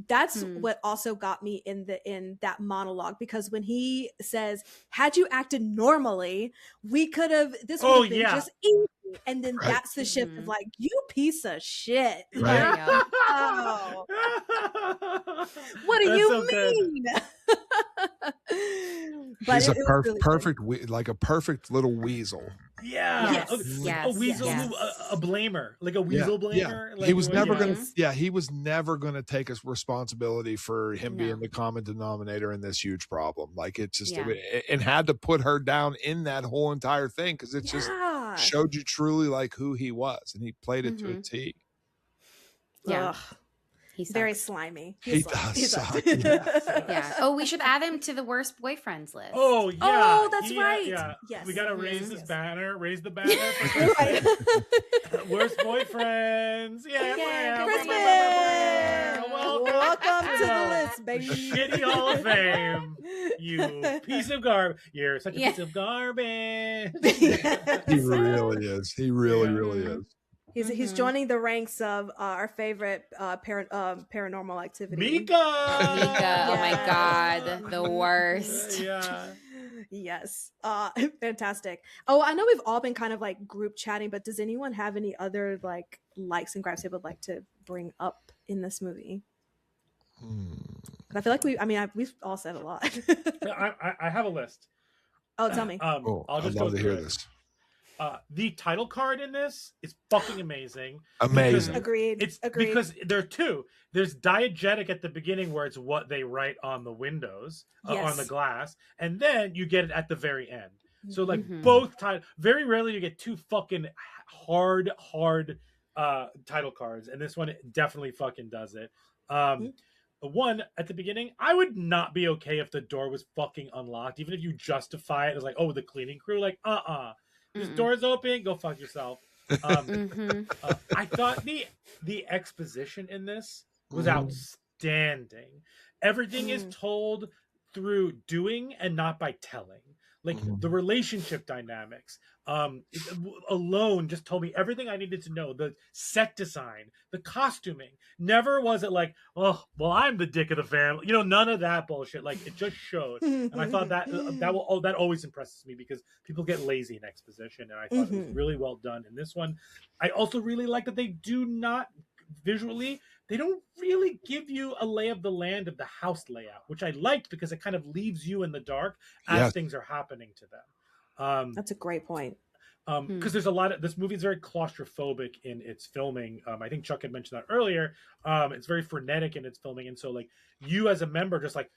that's what also got me in that monologue, because when he says, "Had you acted normally, we could have this would have been just easy," and then that's the shift of like, "You piece of shit." Right. Like, oh. What do you mean? But he's really perfect, like a perfect little weasel. Yeah. Yes. A weasel, a blamer, like a weasel blamer. Yeah. Like, he was never gonna. Yeah, he was never gonna take us responsibility for him being the common denominator in this huge problem. Like it's just, and had to put her down in that whole entire thing because it just showed you truly like who he was, and he played it to a T. Yeah. Ugh. He's very slimy. He does suck. Yeah. Oh, we should add him to the worst boyfriends list. Oh yeah. Oh, that's right. Yeah. Yes. We gotta raise this banner. Raise the banner. Right. Worst boyfriends. Yeah. Christmas. Welcome to the list, baby. Shitty Hall of Fame. You piece of garbage. You're such a piece of garbage. He really is. He really is. He's joining the ranks of our favorite paranormal activity. Mika. Oh my god, the worst. Yeah. Yes. Fantastic. Oh, I know we've all been kind of like group chatting, but does anyone have any other like likes and gripes they would like to bring up in this movie? I feel like we've all said a lot. I have a list. Oh, tell me. I'll just I'd love go to through hear it. this. The title card in this is fucking amazing. Amazing. Agreed. Because there are two. There's diegetic at the beginning where it's what they write on the windows, on the glass, and then you get it at the very end. So like both very rarely you get two fucking hard title cards, and this one definitely fucking does it. One at the beginning, I would not be okay if the door was fucking unlocked, even if you justify it as like, oh, the cleaning crew, like this door's open, go fuck yourself. I thought the exposition in this was outstanding. Everything is told through doing and not by telling. Like Mhm. the relationship dynamics alone just told me everything I needed to know. The set design, the costuming. Never was it like, oh, well, I'm the dick of the family. None of that bullshit. Like it just showed. And I thought that always impresses me because people get lazy in exposition, and I thought it was really well done in this one. I also really like that they do not visually, they don't really give you a lay of the land of the house layout, which I liked because it kind of leaves you in the dark as Yes. things are happening to them. That's a great point. Because there's a lot of this movie is very claustrophobic in its filming. I think Chuck had mentioned that earlier. It's very frenetic in its filming, and so like you as a member, just like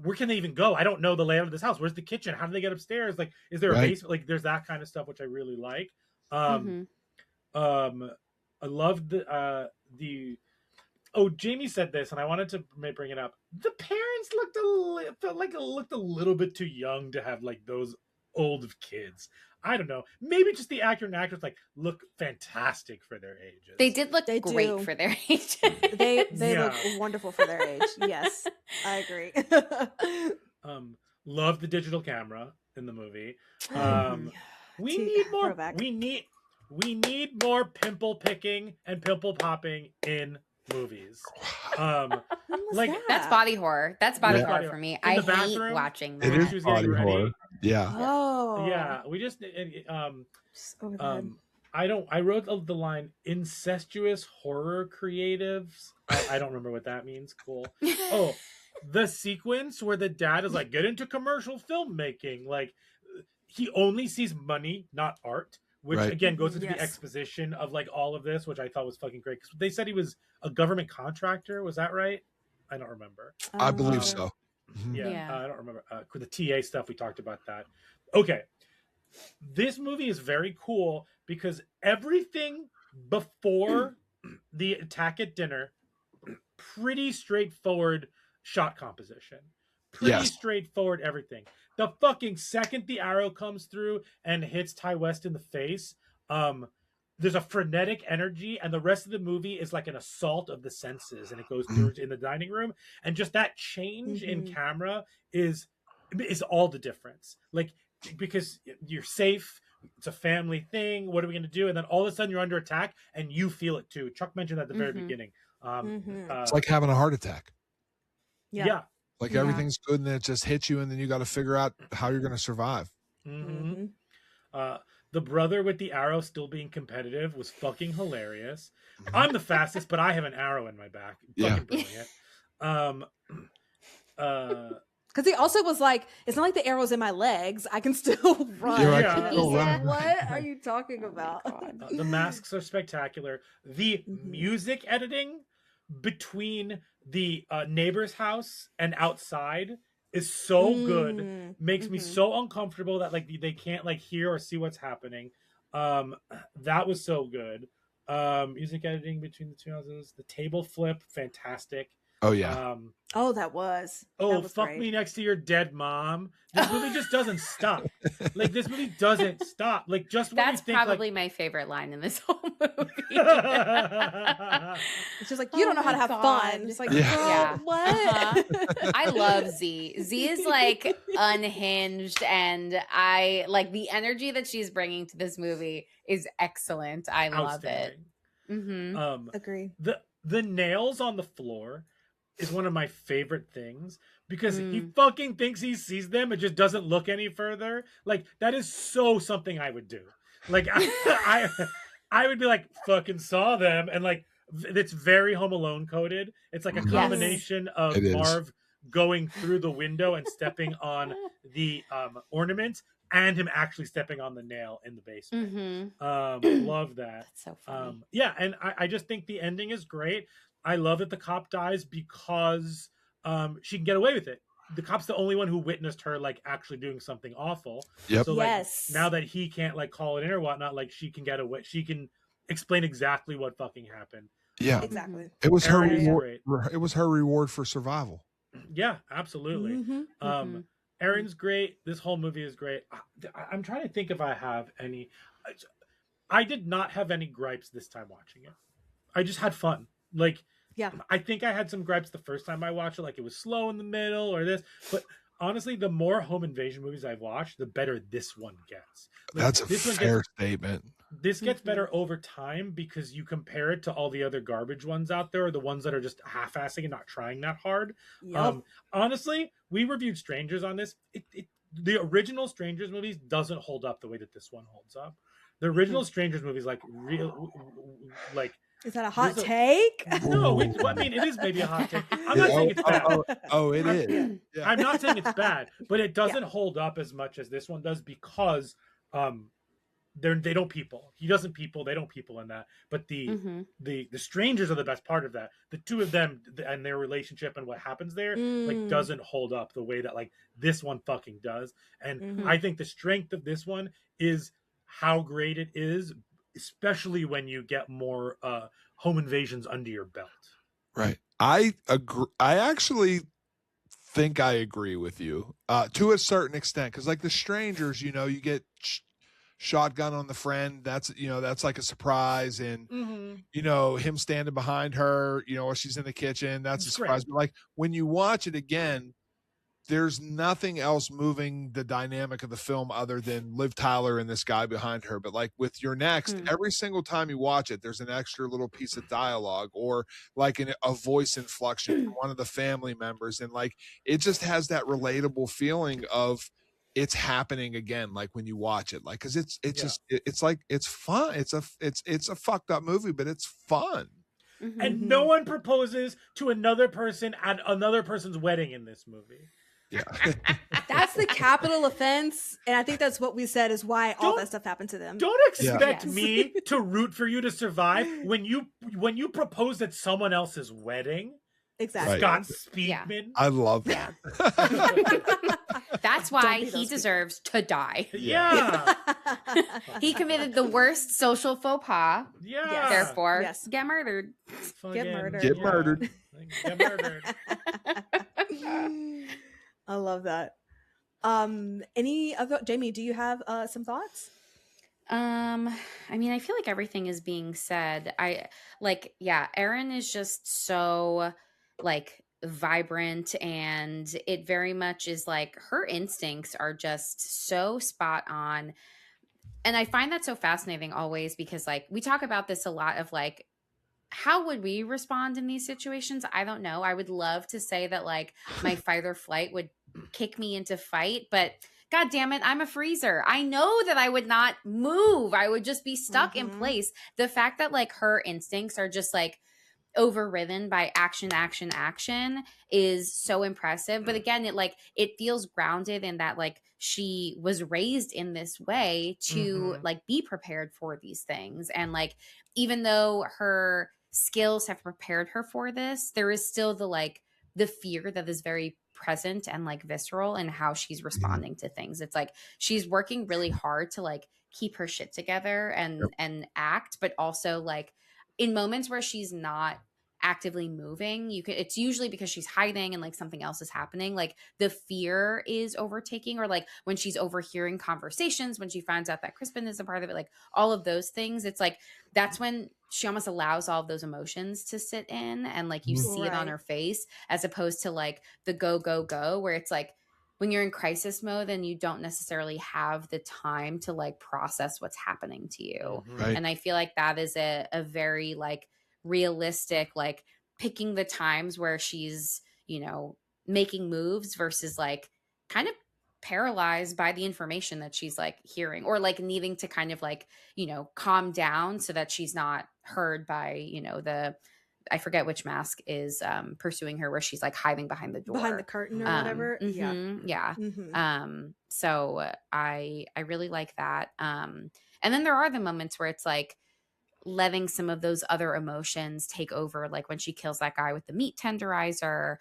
where can they even go? I don't know the layout of this house. Where's the kitchen? How do they get upstairs? Like, is there a basement? Like, there's that kind of stuff which I really like. I loved the Jamie said this, and I wanted to bring it up. The parents looked a little bit too young to have like those old kids. I don't know. Maybe just the actor and actress look fantastic for their ages. They did look great for their age. They look wonderful for their age. Yes, I agree. Love the digital camera in the movie. We need more. Throwback. We need more pimple picking and pimple popping in movies. That's body horror. That's body horror for me. I hate watching that. It is body horror. Yeah. Oh. Yeah. We just I wrote the line incestuous horror creatives. I don't remember what that means. Cool. Oh, the sequence where the dad is like, get into commercial filmmaking. Like he only sees money, not art. Which again goes into the exposition of like all of this, which I thought was fucking great. Because they said he was a government contractor. Was that right? I don't remember. I believe so. Yeah. I don't remember. The TA stuff, we talked about that. Okay. This movie is very cool because everything before the attack at dinner, pretty straightforward shot composition. Pretty straightforward everything. The fucking second the arrow comes through and hits Ty West in the face, there's a frenetic energy, and the rest of the movie is like an assault of the senses, and it goes through in the dining room, and just that change in camera is all the difference. Like, because you're safe, it's a family thing, what are we going to do? And then all of a sudden you're under attack, and you feel it too. Chuck mentioned that at the very beginning. It's like having a heart attack. Yeah. Like everything's good, and then it just hits you, and then you got to figure out how you're going to survive. The brother with the arrow still being competitive was fucking hilarious. I'm the fastest, but I have an arrow in my back. Fucking brilliant. Because he also was like, it's not like the arrow's in my legs. I can still run. What are you talking about? The masks are spectacular. The music editing between the neighbor's house and outside is so good. Makes me so uncomfortable that like they can't like hear or see what's happening. That was so good. Music editing between the two houses. The table flip, fantastic. Oh yeah. That was fuck great. me next to your dead mom. This movie just doesn't stop. Like this movie doesn't stop. Like just when that's you think, probably my favorite line in this whole movie. It's just like you don't know how to have fun. It's like what? I love Z. Z is like unhinged, and I like the energy that she's bringing to this movie is excellent. I love it. Agree. The nails on the floor is one of my favorite things because he fucking thinks he sees them and just doesn't look any further. Like that is so something I would do. Like I would be like fucking saw them, and like it's very Home Alone coded. It's like a combination of Marv going through the window and stepping on the ornaments and him actually stepping on the nail in the basement. Love that. That's so funny. And I just think the ending is great. I love that the cop dies because she can get away with it. The cop's the only one who witnessed her like actually doing something awful. Yep. So like now that he can't like call it in or whatnot, like she can get away. She can explain exactly what fucking happened. Yeah, exactly. It was Erin her reward. It was her reward for survival. Yeah, absolutely. Erin's great. This whole movie is great. I'm trying to think if I have any. I did not have any gripes this time watching it. I just had fun. Like, I think I had some gripes the first time I watched it, like it was slow in the middle or this, but honestly, the more home invasion movies I've watched, the better this one gets. Like, That's a this one fair gets statement. this gets better over time because you compare it to all the other garbage ones out there, or the ones that are just half-assing and not trying that hard. Yep. Honestly, we reviewed Strangers on this. The original Strangers movies doesn't hold up the way that this one holds up. The original Strangers movies, like like. Is that a hot take? No, I mean, it is maybe a hot take. I'm not saying it's bad. It is. Yeah. I'm not saying it's bad, but it doesn't hold up as much as this one does because they don't people. He doesn't people. They don't people in that. But the strangers are the best part of that. The two of them and their relationship and what happens there like doesn't hold up the way that like this one fucking does. And I think the strength of this one is how great it is, especially when you get more home invasions under your belt. Right. I agree. I actually think I agree with you to a certain extent, because like the strangers, you know, you get shotgun on the friend. That's like a surprise, and you know, him standing behind her, you know, or she's in the kitchen. That's a surprise. But like when you watch it again, there's nothing else moving the dynamic of the film other than Liv Tyler and this guy behind her. But like with Your Next, every single time you watch it, there's an extra little piece of dialogue or like a voice inflection from one of the family members. And like, it just has that relatable feeling of it's happening again. Like when you watch it, like, cause it's like, it's fun. It's a fucked up movie, but it's fun. And no one proposes to another person at another person's wedding in this movie. Yeah. That's the capital offense, and I think that's what we said is why all that stuff happened to them. Don't expect me to root for you to survive when you propose at someone else's wedding. Exactly. Scott Speakman. I love that. That's why he deserves to die. Yeah. He committed the worst social faux pas. Yeah. Therefore, get murdered. Get murdered. Get murdered. Get murdered. I love that. Any other, Jamie, do you have some thoughts? I mean, I feel like everything is being said. Erin is just so like vibrant, and it very much is like her instincts are just so spot on. And I find that so fascinating always because like we talk about this a lot of like, how would we respond in these situations? I don't know. I would love to say that like my fight or flight would kick me into fight, but God damn it, I'm a freezer. I know that I would not move. I would just be stuck in place. The fact that like her instincts are just like overridden by action is so impressive. But again, it feels grounded in that like she was raised in this way to like be prepared for these things. And like, even though her skills have prepared her for this, there is still the fear that is very present and like visceral in how she's responding to things. It's like she's working really hard to like keep her shit together and act, but also like in moments where she's not actively moving, it's usually because she's hiding and like something else is happening. Like the fear is overtaking, or like when she's overhearing conversations, when she finds out that Crispin is a part of it, like all of those things, it's like that's when she almost allows all of those emotions to sit in, and like you see it on her face, as opposed to like the go where it's like when you're in crisis mode and you don't necessarily have the time to like process what's happening to you. Right. And I feel like that is a very like realistic, like picking the times where she's, you know, making moves versus like kind of paralyzed by the information that she's like hearing, or like needing to kind of like, you know, calm down so that she's not heard by, you know, I forget which mask is pursuing her, where she's like hiding behind the door, behind the curtain or whatever. So I really like that. And then there are the moments where it's like letting some of those other emotions take over, like when she kills that guy with the meat tenderizer.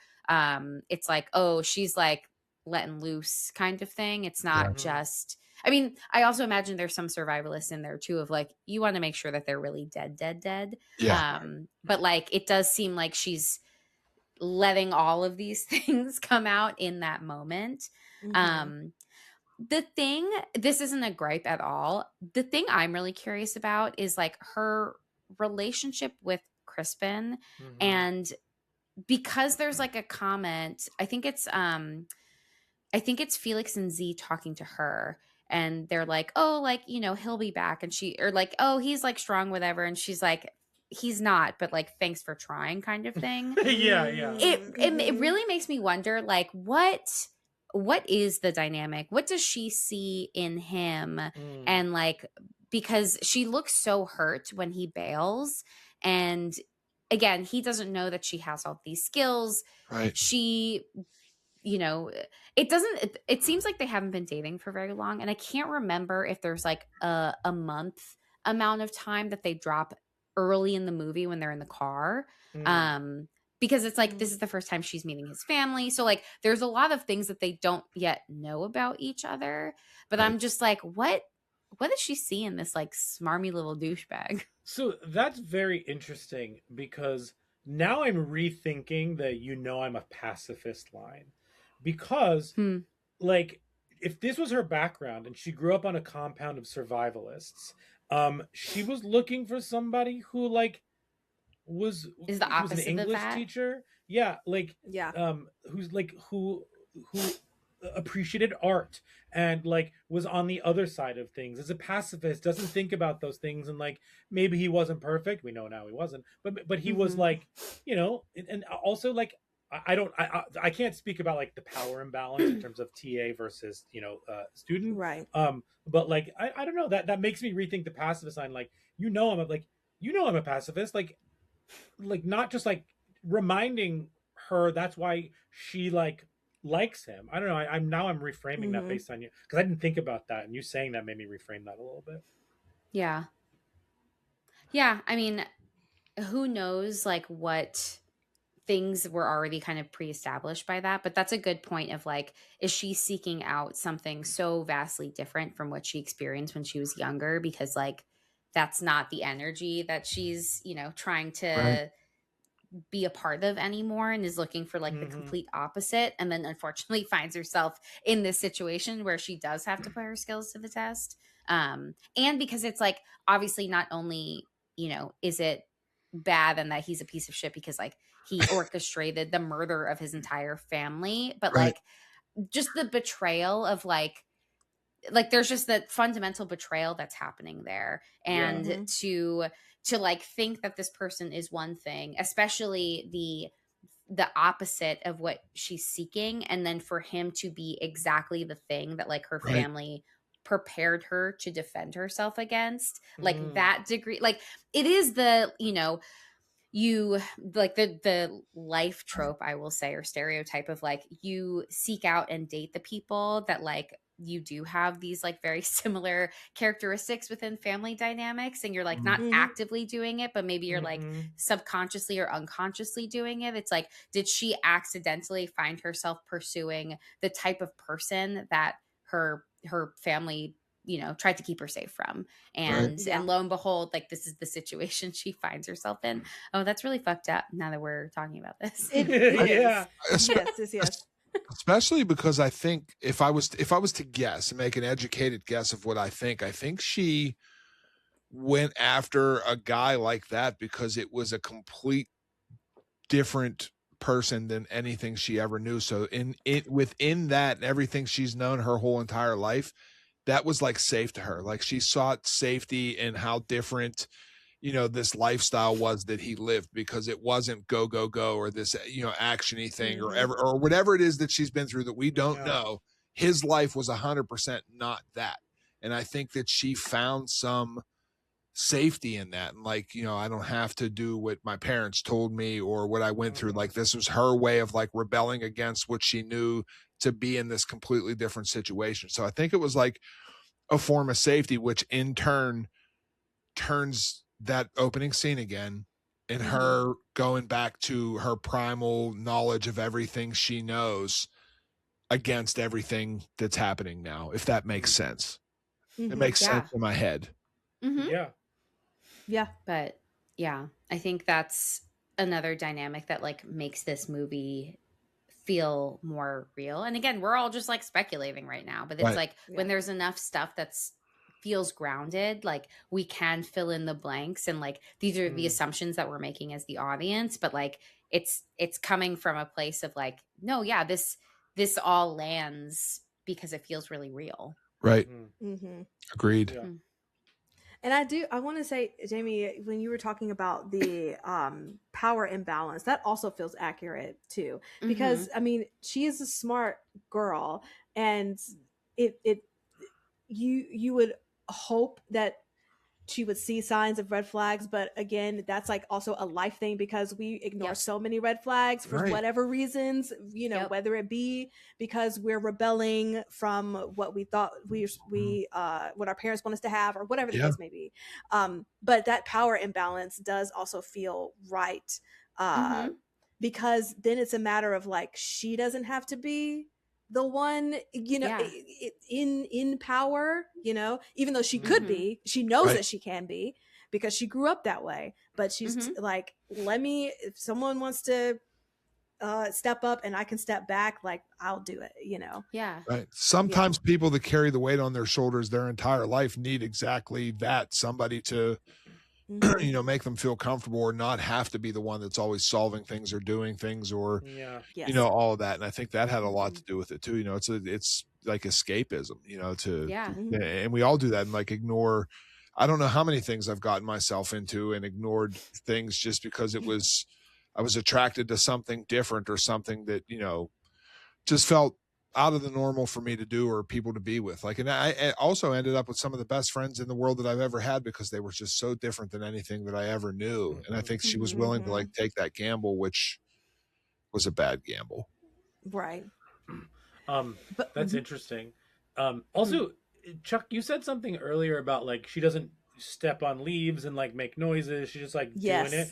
It's like, oh, she's like letting loose kind of thing. It's not just, I mean, I also imagine there's some survivalists in there too, of like, you want to make sure that they're really dead. Yeah. But like, it does seem like she's letting all of these things come out in that moment. This isn't a gripe at all. The thing I'm really curious about is like her relationship with Crispin. And because there's like a comment, I think it's I think it's Felix and Z talking to her, and they're like, oh, like, you know, he'll be back. And or like, oh, he's like strong, whatever. And she's like, he's not, but like, thanks for trying, kind of thing. Yeah. It really makes me wonder, like, what is the dynamic? What does she see in him? And like, because she looks so hurt when he bails, and again, he doesn't know that she has all these skills. Right. She, you know, it seems like they haven't been dating for very long, and I can't remember if there's like a month amount of time that they drop early in the movie when they're in the car. Because it's like, this is the first time she's meeting his family, so like there's a lot of things that they don't yet know about each other, but Right. I'm just like, what does she see in this like smarmy little douchebag? So that's very interesting, because now I'm rethinking the I'm a pacifist line, because like, if this was her background and she grew up on a compound of survivalists, she was looking for somebody who like was Is the who was an opposite of English that? teacher. Yeah, like who's like who appreciated art and like was on the other side of things as a pacifist, doesn't think about those things, and like maybe he wasn't perfect. We know now he wasn't, but he was like, and also like I can't speak about like the power imbalance in terms of TA versus student, Right. but like I don't know, that makes me rethink the pacifist sign. Like, I'm a pacifist, like not just like reminding her that's why she like likes him. I don't know. I'm reframing that based on you, because I didn't think about that, and you saying that made me reframe that a little bit. Yeah, I mean, who knows like what things were already kind of pre-established by that, but that's a good point of like, is she seeking out something so vastly different from what she experienced when she was younger, because like that's not the energy that she's trying to be a part of anymore, and is looking for like the complete opposite, and then unfortunately finds herself in this situation where she does have to put her skills to the test. And because it's like, obviously not only is it bad and that he's a piece of shit because like he orchestrated the murder of his entire family, but Right. like just the betrayal of like there's just that fundamental betrayal that's happening there. And to like think that this person is one thing, especially the opposite of what she's seeking, and then for him to be exactly the thing that like her Right. family prepared her to defend herself against, like that degree, like it is the you like the life trope, I will say, or stereotype of like, you seek out and date the people that like you do have these like very similar characteristics within family dynamics, and you're like not actively doing it, but maybe you're like subconsciously or unconsciously doing it. It's like, did she accidentally find herself pursuing the type of person that her family tried to keep her safe from, and lo and behold, like this is the situation she finds herself in. Oh, that's really fucked up now that we're talking about this. Yeah. Yes. Especially because I think if I was to guess and make an educated guess of what I think she went after a guy like that because it was a complete different person than anything she ever knew. So within that and everything she's known her whole entire life, that was like safe to her. Like she sought safety in how different this lifestyle was that he lived, because it wasn't go, go, go, or this, actiony thing or whatever it is that she's been through that we don't know. His life was 100% not that. And I think that she found some safety in that. And like, I don't have to do what my parents told me or what I went through. Like this was her way of like rebelling against what she knew to be in this completely different situation. So I think it was like a form of safety, which in turn turns that opening scene again and her going back to her primal knowledge of everything she knows against everything that's happening now, if that makes sense. It makes sense in my head. Yeah. But yeah, I think that's another dynamic that like makes this movie feel more real. And again, we're all just like speculating right now, but it's like when there's enough stuff that's feels grounded, like we can fill in the blanks, and like these are the assumptions that we're making as the audience, but like it's coming from a place of like, no, yeah, this this all lands because it feels really real. Right. Mm-hmm. Agreed. Yeah. And I want to say, Jamie, when you were talking about the power imbalance, that also feels accurate too. Because I mean, she is a smart girl, and it you would hope that she would see signs of red flags, but again, that's like also a life thing because we ignore so many red flags for whatever reasons, you know, whether it be because we're rebelling from what we thought we what our parents want us to have, or whatever the case may be. But that power imbalance does also feel right, because then it's a matter of like, she doesn't have to be the one, you know, in power, you know, even though she could be, she knows that she can be because she grew up that way. But she's like, let me, if someone wants to step up and I can step back, like, I'll do it, you know. Right. Sometimes people that carry the weight on their shoulders their entire life need exactly that, somebody to you know, make them feel comfortable or not have to be the one that's always solving things or doing things, or you know, all of that. And I think that had a lot to do with it too. You know, it's like escapism, you know, and we all do that and like ignore. I don't know how many things I've gotten myself into and ignored things just because I was attracted to something different or something that, you know, just felt out of the normal for me to do or people to be with. Like, and I also ended up with some of the best friends in the world that I've ever had because they were just so different than anything that I ever knew. And I think she was willing to like take that gamble, which was a bad gamble. Right. That's interesting. Also, Chuck, you said something earlier about like she doesn't step on leaves and like make noises. She's just like doing it.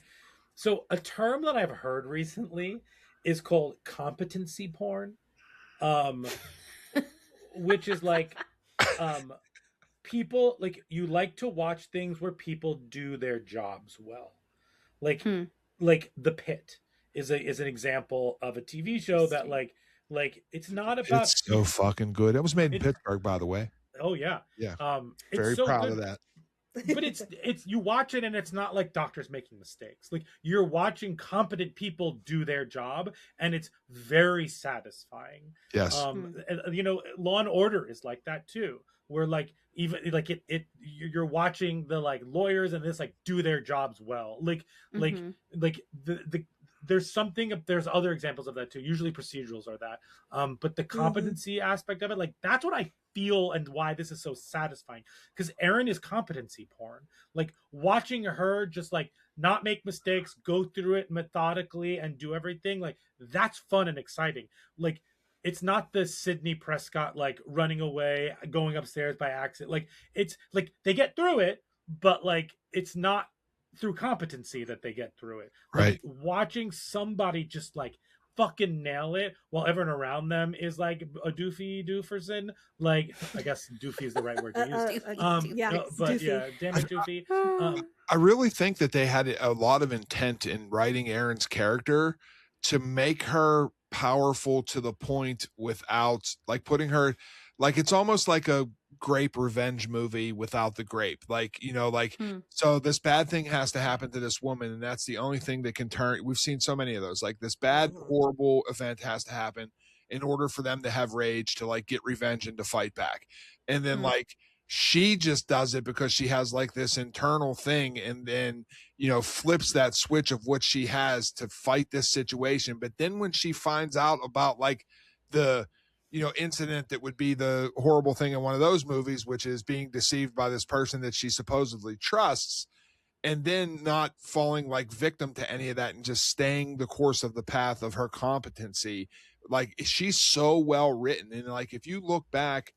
So a term that I've heard recently is called competency porn, which is like people like, you like to watch things where people do their jobs well, like The Pit is an example of a TV show that like it's not about, it's so fucking good. It was made in Pittsburgh, by the way. Oh yeah. It's Very so proud good. of that. But it's you watch it and it's not like doctors making mistakes. Like, you're watching competent people do their job, and it's very satisfying. Yes. And, you know, Law and Order is like that too, where like even like you're watching the like lawyers and this like do their jobs well. Like the there's other examples of that too. Usually procedurals are that. But the competency aspect of it, like, that's what I feel and why this is so satisfying, because Erin is competency porn. Like, watching her just like not make mistakes, go through it methodically and do everything, like, that's fun and exciting. Like, it's not the Sydney Prescott like running away, going upstairs by accident. Like, it's like they get through it, but like it's not through competency that they get through it. Like, right. Watching somebody just like fucking nail it while everyone around them is like a dooferson. Like, I guess doofy is the right word to use. But doofy. Yeah, damn it, doofy. I really think that they had a lot of intent in writing Erin's character to make her powerful to the point without like putting her, like, it's almost like a grape revenge movie without the grape. Like, you know, like, so this bad thing has to happen to this woman, and that's the only thing that can turn. We've seen so many of those. Like, this bad, horrible event has to happen in order for them to have rage, to like get revenge and to fight back. And then like, she just does it because she has like this internal thing, and then, you know, flips that switch of what she has to fight this situation. But then when she finds out about like the, you know, incident that would be the horrible thing in one of those movies, which is being deceived by this person that she supposedly trusts, and then not falling like victim to any of that and just staying the course of the path of her competency. Like, she's so well written. And like, if you look back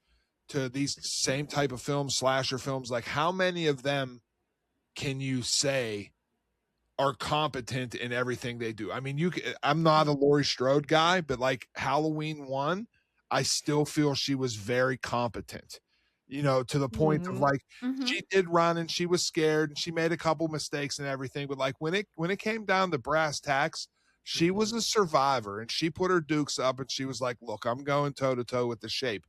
to these same type of films, slasher films, like, how many of them can you say are competent in everything they do? I mean, I'm not a Laurie Strode guy, but like Halloween 1, I still feel she was very competent, you know, to the point of like, she did run and she was scared and she made a couple mistakes and everything. But like, when it came down to brass tacks, she was a survivor, and she put her dukes up and she was like, look, I'm going toe to toe with the Shape.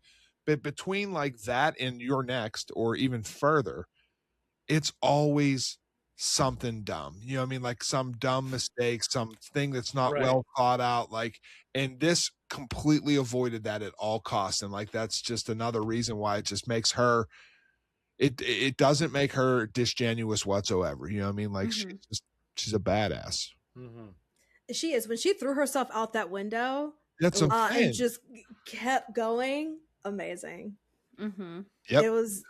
But between like that and You're Next, or even further, it's always something dumb. You know what I mean? Like some dumb mistake, something that's not well thought out. Like, and this completely avoided that at all costs, and like that's just another reason why it just makes her. It doesn't make her disingenuous whatsoever. You know what I mean? Like she's a badass. Mm-hmm. She is. When she threw herself out that window, That's what I'm and saying. just kept going, amazing. Yep. It was.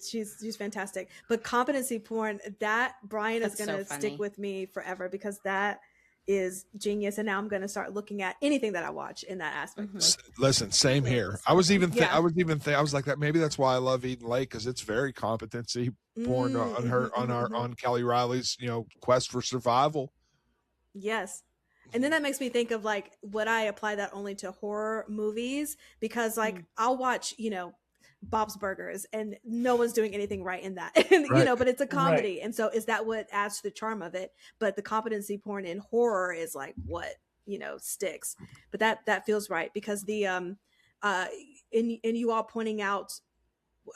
She's fantastic. But competency porn, that Brian That's is gonna so stick funny. with me forever because that is genius. And now I'm gonna start looking at anything that I watch in that aspect. Like, Listen, same really, here. it's I was even yeah. I was like that. Maybe that's why I love Eden Lake, because it's very competency porn on her on Kelly Riley's quest for survival. Yes. And then that makes me think of like, would I apply that only to horror movies? Because like I'll watch, Bob's Burgers and no one's doing anything right in that. And Right. But it's a comedy. And so is that what adds to the charm of it? But the competency porn in horror is like what, sticks. But that feels right because the and you all pointing out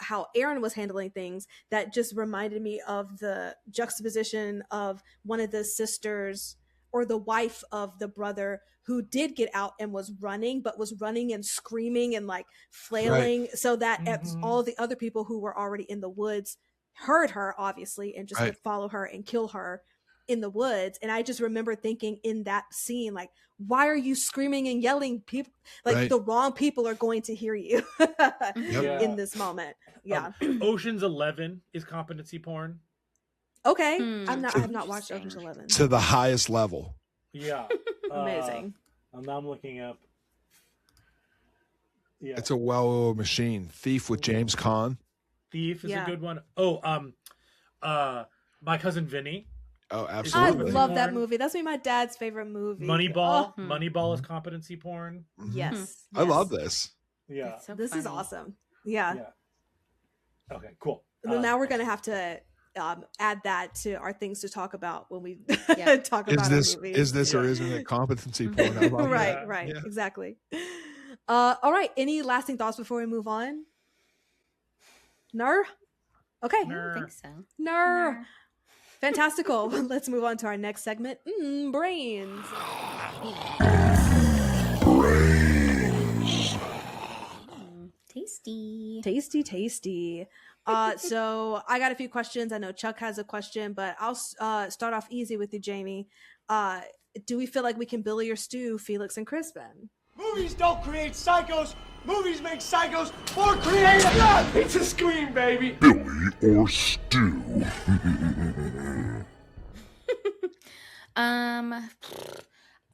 how Erin was handling things, that just reminded me of the juxtaposition of one of the sisters or the wife of the brother who did get out and was running, but was running and screaming and like flailing, so that all the other people who were already in the woods heard her, obviously, and just would follow her and kill her in the woods. And I just remember thinking in that scene, like, why are you screaming and yelling? People, like, the wrong people are going to hear you in this moment. Yeah. Ocean's 11 is competency porn. Okay. I have not watched Ocean's 11. To the highest level. Yeah. Amazing. Now I'm looking up. Yeah. It's a well-oiled machine. Thief with James Caan. Thief is a good one. Oh, My Cousin Vinny. Oh, I absolutely. love that movie. That's my dad's favorite movie. Moneyball. Moneyball is competency porn. Yes. I love this. Yeah. So this is awesome. Yeah. Okay, cool. Now we're going to have to add that to our things to talk about when we talk about our movies. Is this or isn't it competency porn? I love that. Right. Yeah. Exactly. All right. Any lasting thoughts before we move on? Okay. I don't think so. Fantastical. Let's move on to our next segment. Brains. Tasty. So I got a few questions. I know Chuck has a question, but I'll start off easy with you, Jamie. Do we feel like we can Billy or Stu Felix and Crispin? Movies don't create psychos. Movies make psychos more creative. It's a scream, baby. Billy or Stu?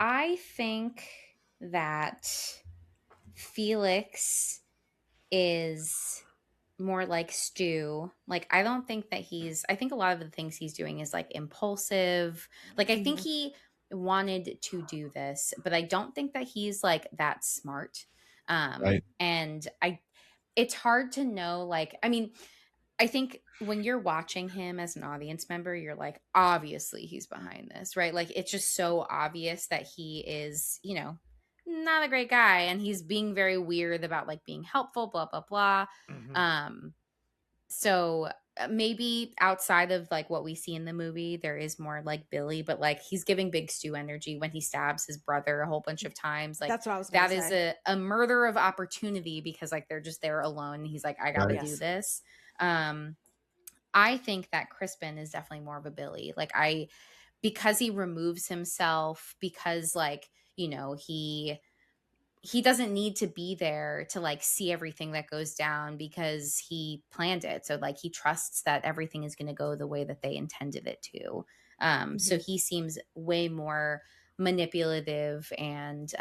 I think that Felix is more like Stu. Like, I don't think that I think a lot of the things he's doing is like impulsive. Like, I think he wanted to do this, but I don't think that he's like that smart. And it's hard to know, like, I mean, I think when you're watching him as an audience member, you're like, obviously he's behind this, right? Like, it's just so obvious that he is, not a great guy, and he's being very weird about like being helpful, blah, blah, blah. So maybe outside of like what we see in the movie, there is more like Billy, but like he's giving big Stu energy when he stabs his brother a whole bunch of times. Like, that's what I was gonna say. That is a murder of opportunity, because like they're just there alone. He's like, I gotta do this. I think that Crispin is definitely more of a Billy. Like, because he removes himself, because like, he doesn't need to be there to like see everything that goes down, because he planned it. So like he trusts that everything is going to go the way that they intended it to. So he seems way more manipulative and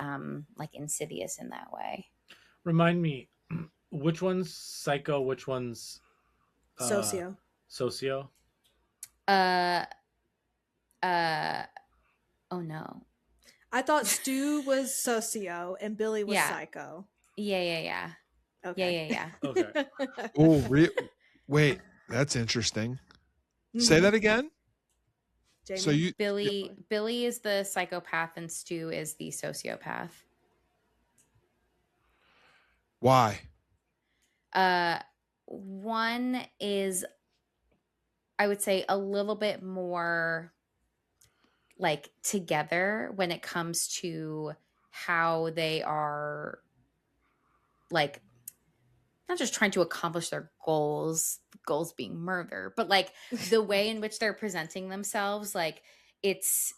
like insidious in that way. Remind me, which one's psycho? Which one's socio? Oh no. I thought Stu was socio and Billy was psycho. Yeah. Okay. Yeah. Okay. Oh, wait, that's interesting. Say that again. Jamie. So Billy is the psychopath and Stu is the sociopath. Why? One is, I would say, a little bit more like together when it comes to how they are like not just trying to accomplish their goals being murder, but like the way in which they're presenting themselves, like it's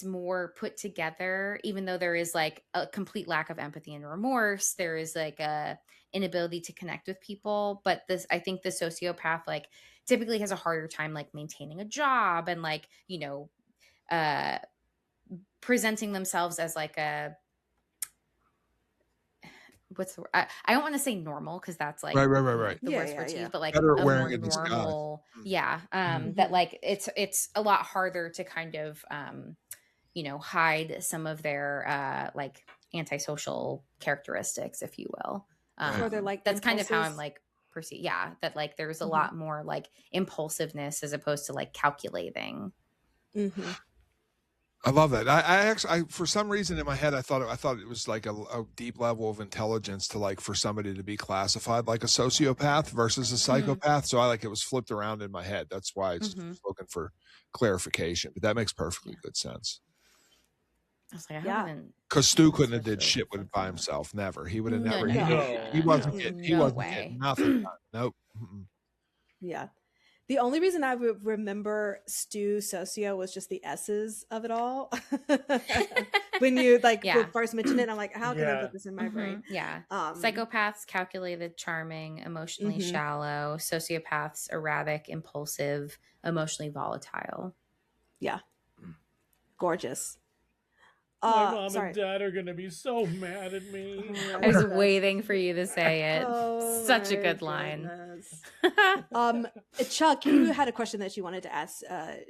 more put together, even though there is like a complete lack of empathy and remorse. There is like a inability to connect with people. But I think the sociopath like typically has a harder time like maintaining a job and like, presenting themselves as like a, what's the word? I don't want to say normal because that's like right. the worst word to use, but like better a wearing more a disguise. normal, that like it's a lot harder to kind of hide some of their like antisocial characteristics, if you will. Or they're like that's kind of how I'm impulses. like perceive. Yeah, that like there's a lot more like impulsiveness as opposed to like calculating. I love that. I actually, for some reason in my head, I thought it was like a deep level of intelligence to like for somebody to be classified like a sociopath versus a psychopath. So it was flipped around in my head. That's why I was looking for clarification. But that makes perfectly good sense. I was like, I haven't. Because Stu couldn't have did shit with it by himself. Never. He would have never. He wasn't getting nothing done. Nope. Yeah. The only reason I remember Stu Socio was just the S's of it all. When you first mentioned it, I'm like, how can I put this in my brain? Yeah. Psychopaths, calculated, charming, emotionally shallow. Sociopaths, erratic, impulsive, emotionally volatile. Yeah. Gorgeous. My mom and dad are going to be so mad at me. I was waiting for you to say it. Such a good line. Chuck, you had a question that you wanted to ask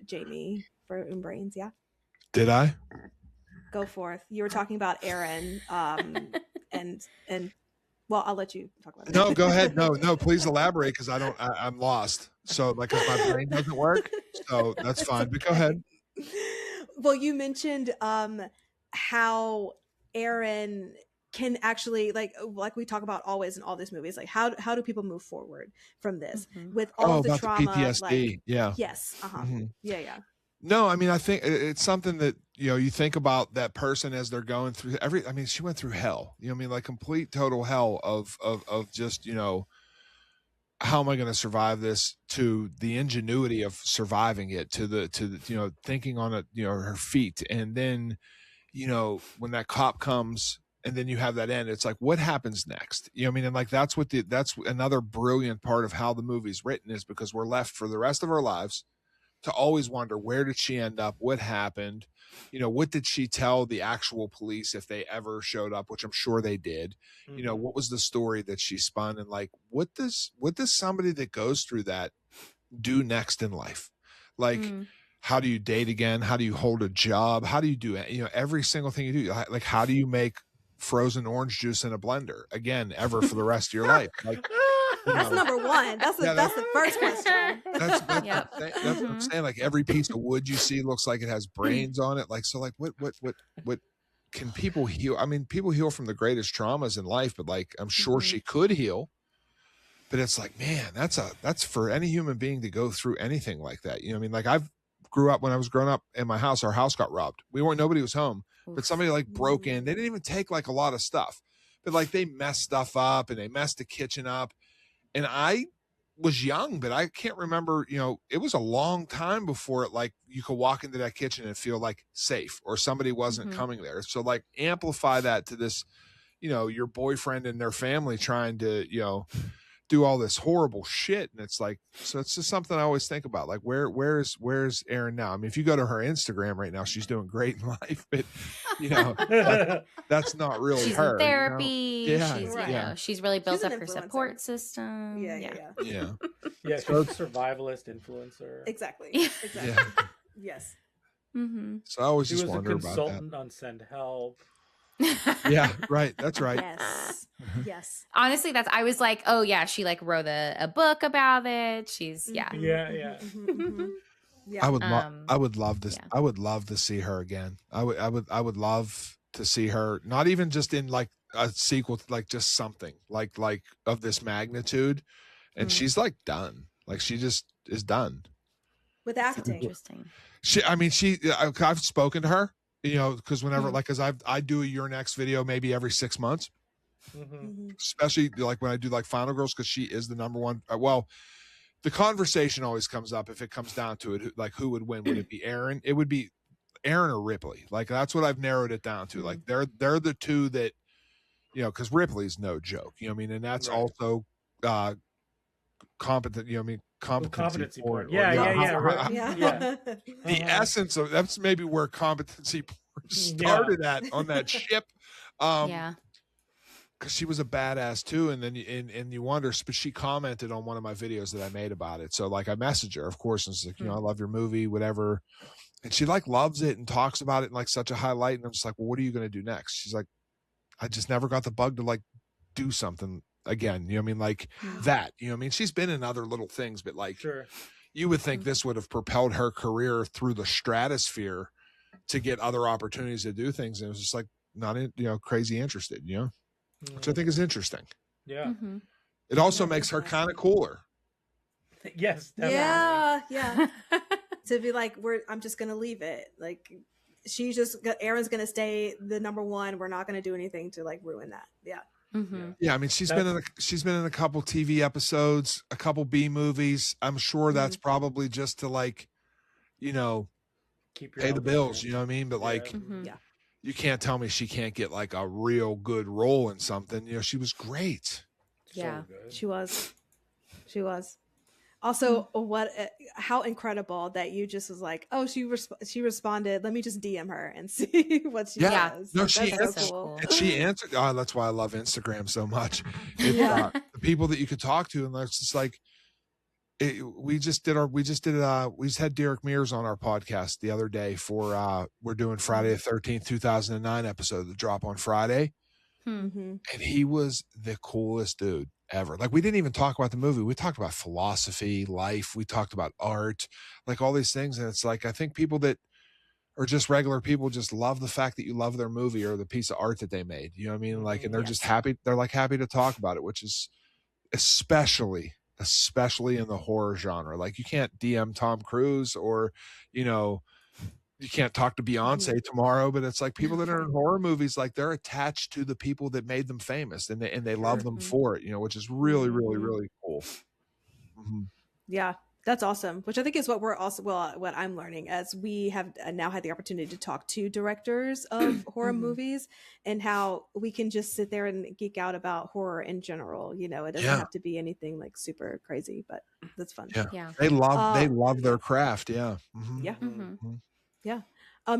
Jamie for Brains, yeah? Did I? Go forth. You were talking about Erin, and well, I'll let you talk about it. No, go ahead. No, please elaborate because I'm lost. So like if my brain doesn't work, so that's fine. But go ahead. Well, you mentioned how Erin can actually like we talk about always in all these movies, like how do people move forward from this with all of the trauma, the PTSD, yes, yeah. No, I mean, I think it's something that you think about that person as they're going through she went through hell. Like complete total hell of just how am I going to survive this, to the ingenuity of surviving it, to the thinking on it, her feet, and then when that cop comes and then you have that end, it's like, what happens next? And like, that's another brilliant part of how the movie's written, is because we're left for the rest of our lives to always wonder, where did she end up? What happened? What did she tell the actual police if they ever showed up, which I'm sure they did? What was the story that she spun? And like, what does somebody that goes through that do next in life? Like, how do you date again? How do you hold a job? How do you do every single thing you do? Like, how do you make frozen orange juice in a blender again, ever for the rest of your life? Like, that's number one. That's the first question. That's what I'm saying. Like, every piece of wood you see looks like it has brains on it. Like, so like what can people heal? I mean, people heal from the greatest traumas in life, but like, I'm sure she could heal. But it's like, man, that's for any human being to go through anything like that. Like when I was growing up in my house, our house got robbed. Nobody was home, but somebody like broke in. They didn't even take like a lot of stuff, but like they messed stuff up and they messed the kitchen up. And I was young, but I can't remember, it was a long time before it, like, you could walk into that kitchen and feel like safe, or somebody wasn't coming there. So like, amplify that to this, your boyfriend and their family trying to, do all this horrible shit. And it's like, so it's just something I always think about, like, where's Erin now? I mean, if you go to her Instagram right now, she's doing great in life, but that's not really she's her. In therapy. Yeah, she's really built up her support system. Yeah. She's a survivalist influencer. Exactly. Yes. So I always she just was wonder a about consultant on Send Help. Yeah, right. That's right. Yes. Honestly, I was like, oh yeah, she like wrote a book about it. She's Yeah. I would love this. I would love to see her again. I would love to see her, not even just in like a sequel, like just something like of this magnitude. And she's like done. Like, she just is done with acting. Interesting. I've spoken to her. you know, because whenever, like, because I do a Your Next video maybe every 6 months, especially like when I do like Final Girls, because she is the number one. Well, the conversation always comes up if it comes down to it, like who would win? Would it be Erin? It would be Erin or Ripley. Like that's what I've narrowed it down to. Like they're the two that, you know, because Ripley's no joke. You know what I mean? And that's also competent. You know what I I mean? Competency porn. Or, Yeah. The essence of that's maybe where competency porn started at on that ship. Because she was a badass too, and then and you wonder. But she commented on one of my videos that I made about it. So like I messaged her, of course, and it's like, you know, I love your movie, whatever. And she like loves it and talks about it in like such a high light. And I'm just like, well, what are you going to do next? She's like, I just never got the bug to like do something again. You know what I mean? Like that, you know what I mean? She's been in other little things, but like you would think this would have propelled her career through the stratosphere to get other opportunities to do things. And it was just like not, you know, crazy interested, you know, which I think is interesting. Yeah. It also makes her kind of cooler. Yes. Definitely. Yeah. To be like, I'm just going to leave it. Like Erin's going to stay the number one. We're not going to do anything to like ruin that. Yeah. Yeah, I mean, she's been in a couple TV episodes, a couple B movies. I'm sure that's probably just to like, you know, pay the bills. You know what I mean? But like, you can't tell me she can't get like a real good role in something. You know, she was great. Yeah, she was. Also, how incredible that you just was like, oh, she responded. Let me just DM her and see what she does. No, Like, she that's answered. so cool. And she answered. Oh, that's why I love Instagram so much. The people that you could talk to, and that's just like, we just had Derek Mears on our podcast the other day for we're doing Friday the 13th, 2009 episode, the drop on Friday. And he was the coolest dude ever. Like we didn't even talk about the movie. We talked about philosophy, life. We talked about art, like all these things. And it's like, I think people that are just regular people just love the fact that you love their movie or the piece of art that they made. You know what I mean? Like, and they're just happy. They're like happy to talk about it, which is especially in the horror genre. Like you can't DM Tom Cruise or, you know, you can't talk to Beyonce tomorrow, but it's like people that are in horror movies, like they're attached to the people that made them famous and they love them for it, you know, which is really, really, really cool. Yeah, that's awesome. Which I think is what we're also, what I'm learning as we have now had the opportunity to talk to directors of horror movies and how we can just sit there and geek out about horror in general. You know, it doesn't have to be anything like super crazy, but that's fun. Yeah. They love their craft. Yeah. Yeah.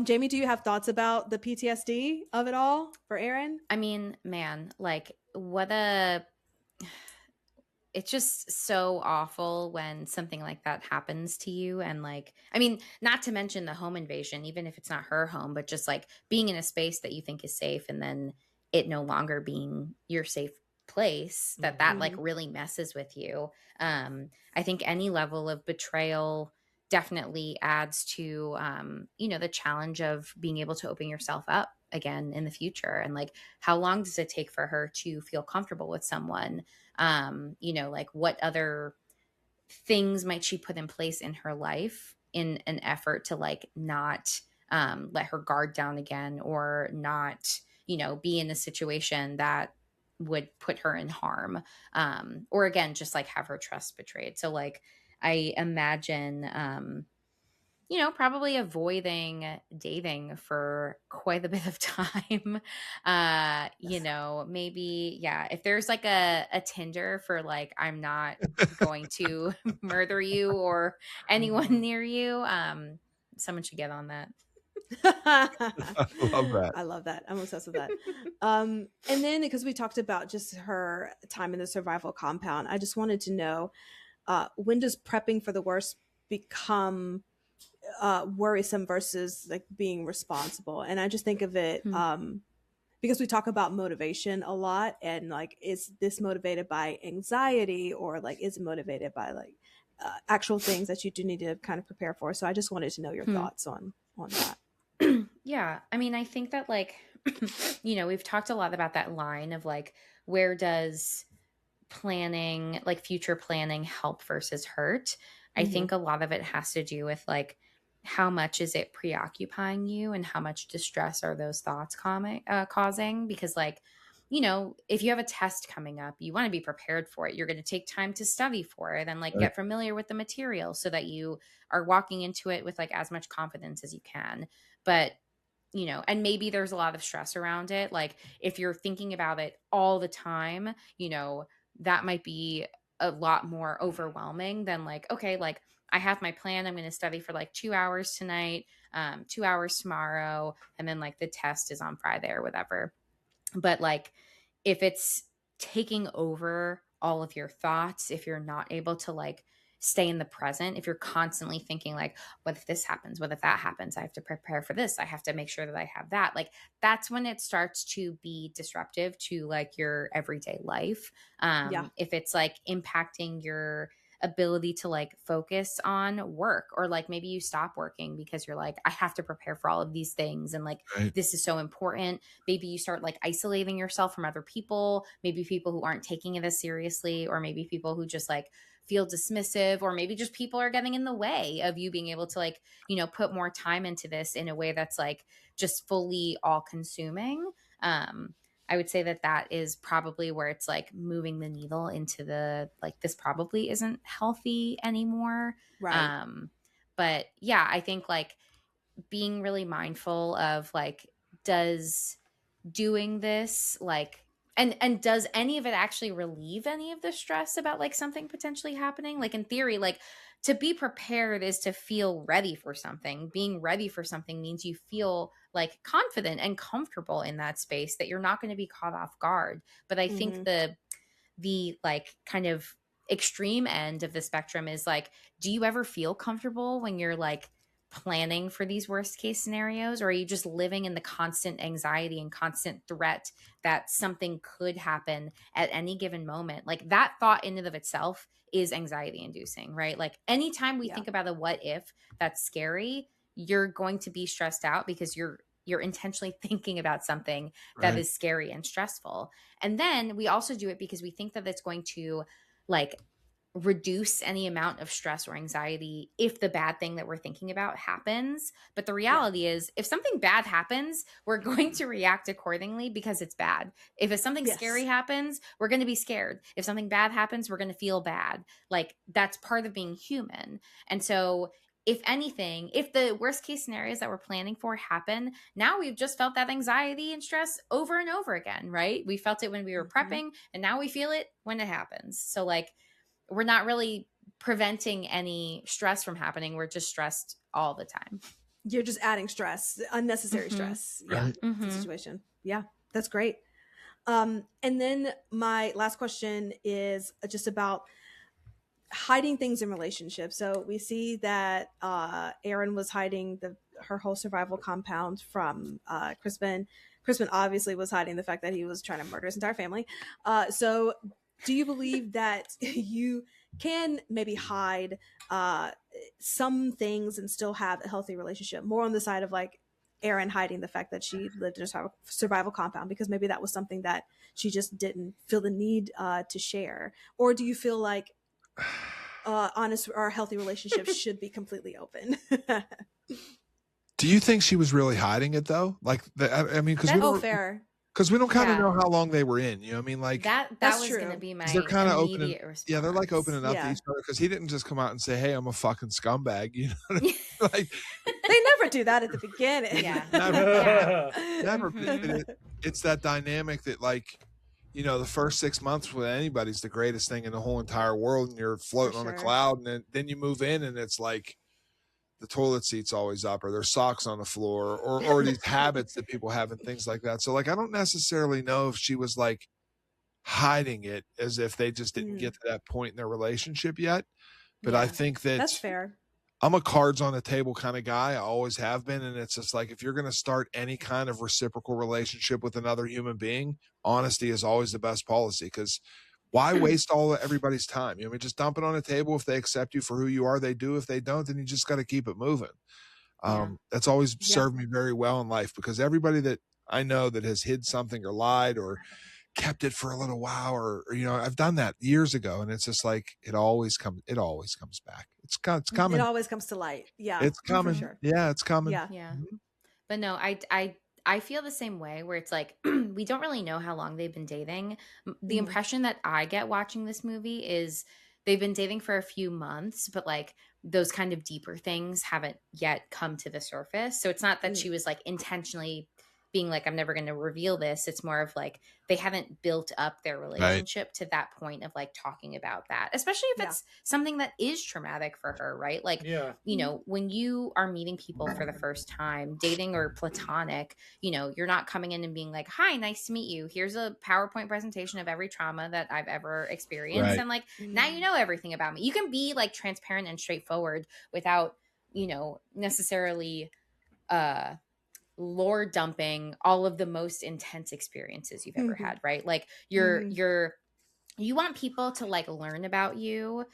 Jamie, do you have thoughts about the PTSD of it all for Erin? I mean, man, like it's just so awful when something like that happens to you. And like, I mean, not to mention the home invasion, even if it's not her home, but just like being in a space that you think is safe and then it no longer being your safe place, that like really messes with you. I think any level of betrayal definitely adds to, you know, the challenge of being able to open yourself up again in the future. And like, how long does it take for her to feel comfortable with someone? You know, like what other things might she put in place in her life in an effort to like not let her guard down again, or not, you know, be in a situation that would put her in harm, or again, just like have her trust betrayed. So like, I imagine, you know, probably avoiding dating for quite a bit of time. You know, maybe, if there's like a Tinder for like, I'm not going to murder you or anyone near you, someone should get on that. I love that. I love that. I'm obsessed with that. And then because we talked about just her time in the survival compound, I just wanted to know, when does prepping for the worst become worrisome versus like being responsible? And I just think of it because we talk about motivation a lot, and like, is this motivated by anxiety, or like is it motivated by like actual things that you do need to kind of prepare for? So I just wanted to know your thoughts on that. Yeah, I mean, I think that like, you know, we've talked a lot about that line of like, where does planning, like future planning, help versus hurt? I think a lot of it has to do with like how much is it preoccupying you and how much distress are those thoughts causing? Because like, you know, if you have a test coming up, you want to be prepared for it. You're going to take time to study for it and like Right. get familiar with the material so that you are walking into it with like as much confidence as you can. But you know, and maybe there's a lot of stress around it. Like if you're thinking about it all the time, you know, that might be a lot more overwhelming than like, okay, like I have my plan. I'm going to study for like 2 hours tonight, 2 hours tomorrow. And then like the test is on Friday or whatever. But like if it's taking over all of your thoughts, if you're not able to like stay in the present, if you're constantly thinking like, what if this happens? What if that happens? I have to prepare for this. I have to make sure that I have that. Like that's when it starts to be disruptive to like your everyday life. Yeah. If it's like impacting your ability to like focus on work, or like maybe you stop working because you're like, I have to prepare for all of these things and like Right. this is so important. Maybe you start like isolating yourself from other people, maybe people who aren't taking it as seriously, or maybe people who just like feel dismissive, or maybe just people are getting in the way of you being able to like, you know, put more time into this in a way that's like just fully all consuming. I would say that that is probably where it's like moving the needle into the like this probably isn't healthy anymore. Right. But yeah, I think like being really mindful of like, does doing this like and does any of it actually relieve any of the stress about like something potentially happening? Like in theory, like to be prepared is to feel ready for something. Being ready for something means you feel like confident and comfortable in that space, that you're not going to be caught off guard. But I think Mm-hmm. the like kind of extreme end of the spectrum is like, do you ever feel comfortable when you're like planning for these worst case scenarios, or are you just living in the constant anxiety and constant threat that something could happen at any given moment? Like that thought in and of itself is anxiety inducing, right? Like anytime we Yeah. think about a what if that's scary, you're going to be stressed out because you're intentionally thinking about something that Right. is scary and stressful. And then we also do it because we think that it's going to like reduce any amount of stress or anxiety if the bad thing that we're thinking about happens. But the reality is, if something bad happens, we're going to react accordingly because it's bad. If something Yes. scary happens, we're going to be scared. If something bad happens, we're going to feel bad. Like that's part of being human. And so if anything, if the worst case scenarios that we're planning for happen, now we've just felt that anxiety and stress over and over again, right? We felt it when we were prepping, and now we feel it when it happens. So like we're not really preventing any stress from happening. We're just stressed all the time. You're just adding stress, unnecessary Mhm. stress. Yeah. Right. To the Mhm. situation. Yeah. That's great. And then my last question is just about hiding things in relationships. So we see that Erin was hiding her whole survival compound from Crispin. Crispin obviously was hiding the fact that he was trying to murder his entire family. So do you believe that you can maybe hide some things and still have a healthy relationship? More on the side of like Erin hiding the fact that she lived in a survival compound because maybe that was something that she just didn't feel the need to share. Or do you feel like honest or healthy relationships should be completely open? Do you think she was really hiding it though? Like, I mean, because we That's Oh, don't, fair. because we don't kind of Yeah. know how long they were in. You know, what I mean, like that That's was going to true. be my they're kind of opening. immediate response. Yeah, they're like opening up to Yeah. each other because he didn't just come out and say, "Hey, I'm a fucking scumbag." You know, what I mean? Like They never do that at the beginning. Yeah. never. Mhm. It's that dynamic that, like, you know, the first 6 months with anybody's the greatest thing in the whole entire world, and you're floating on a sure. cloud, and then you move in, and it's like the toilet seat's always up, or there's socks on the floor, or these habits that people have and things like that. So, like, I don't necessarily know if she was like hiding it as if they just didn't get to that point in their relationship yet. But I Yeah. think That's that fair. I'm a cards on the table kind of guy. I always have been. And it's just like, if you're going to start any kind of reciprocal relationship with another human being, honesty is always the best policy. Because why waste everybody's time? You know, I mean, just dump it on the table. If they accept you for who you are, they do. If they don't, then you just got to keep it moving. Yeah. That's always Yeah. served me very well in life, because everybody that I know that has hid something or lied or kept it for a little while, or I've done that years ago, and it's just like it always comes back. It's It coming. always comes to light. Yeah, It's for coming. sure. Yeah, it's coming. Yeah. Yeah. But no, I feel the same way where it's like we don't really know how long they've been dating. The impression that I get watching this movie is they've been dating for a few months, but like those kind of deeper things haven't yet come to the surface. So it's not that she was like intentionally being like, I'm never going to reveal this. It's more of like they haven't built up their relationship to that point of like talking about that, especially if it's something that is traumatic for her, right? Like, you know, when you are meeting people for the first time, dating or platonic, you know, you're not coming in and being like, hi, nice to meet you. Here's a PowerPoint presentation of every trauma that I've ever experienced. Right. And like, now you know everything about me. You can be like transparent and straightforward without, you know, necessarily, lore dumping all of the most intense experiences you've ever had, right? Like you want people to like learn about you,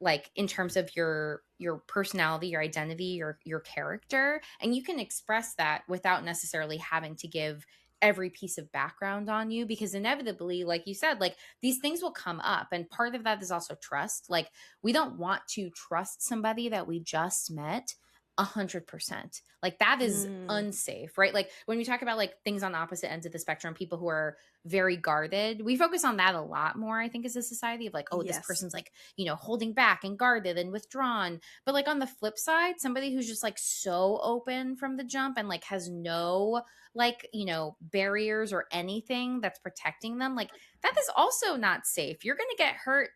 like in terms of your personality, your identity, your character, and you can express that without necessarily having to give every piece of background on you, because inevitably, like you said, like these things will come up, and part of that is also trust. Like we don't want to trust somebody that we just met 100%. Like that is unsafe, right? Like when we talk about like things on opposite ends of the spectrum, people who are very guarded, we focus on that a lot more, I think, as a society of like, oh, this person's like, you know, holding back and guarded and withdrawn. But like on the flip side, somebody who's just like so open from the jump and like has no like, you know, barriers or anything that's protecting them, like that is also not safe. You're going to get hurt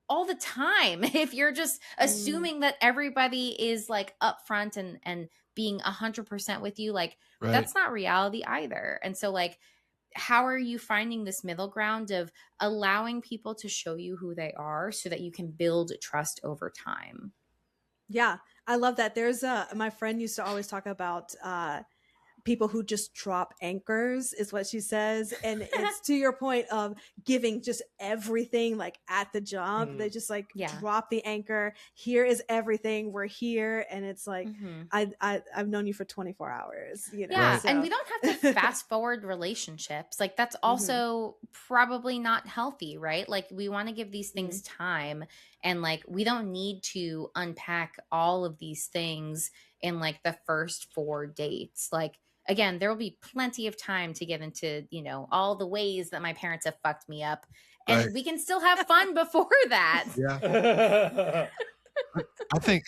all the time if you're just assuming that everybody is like upfront and being 100% with you. Like that's not reality either. And so like, how are you finding this middle ground of allowing people to show you who they are so that you can build trust over time? Yeah, I love that. There's my friend used to always talk about people who just drop anchors, is what she says. And it's to your point of giving just everything like at the jump. They just like drop the anchor. Here is everything. We're here. And it's like, I've known you for 24 hours, you know? Yeah. So. And we don't have to fast forward relationships. Like that's also probably not healthy, right? Like we want to give these things time, and like we don't need to unpack all of these things in like the first 4 dates. Like again, there will be plenty of time to get into, you know, all the ways that my parents have fucked me up, and we can still have fun before that. Yeah. I think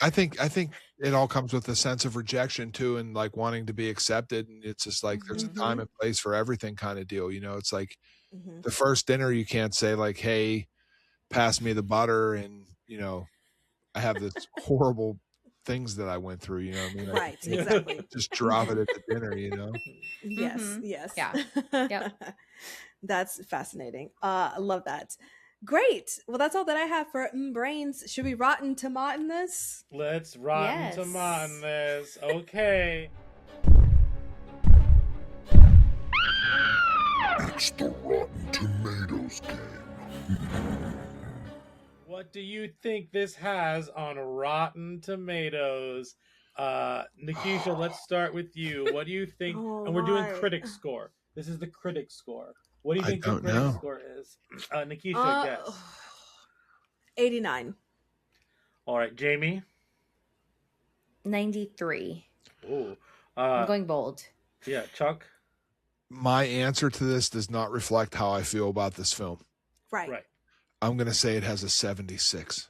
it all comes with a sense of rejection too, and like wanting to be accepted. And it's just like there's a time and place for everything kind of deal. You know, it's like the first dinner you can't say like, hey, pass me the butter, and you know, I have this horrible things that I went through, you know what I mean? Right, exactly. Just drop it at the dinner, you know? Yes, yes. Yeah. Yep. That's fascinating. I love that. Great. Well, that's all that I have for brains. Should we rotten tomatin this? Let's rotten tomatin this. Okay. It's the Rotten Tomatoes game. What do you think this has on Rotten Tomatoes? Nikisha, let's start with you. What do you think? And we're doing critic score. This is the critic score. What do you think the critic score is? Nikisha, guess. 89. All right, Jamie? 93. Ooh. I'm going bold. Yeah, Chuck? My answer to this does not reflect how I feel about this film. Right. I'm going to say it has a 76.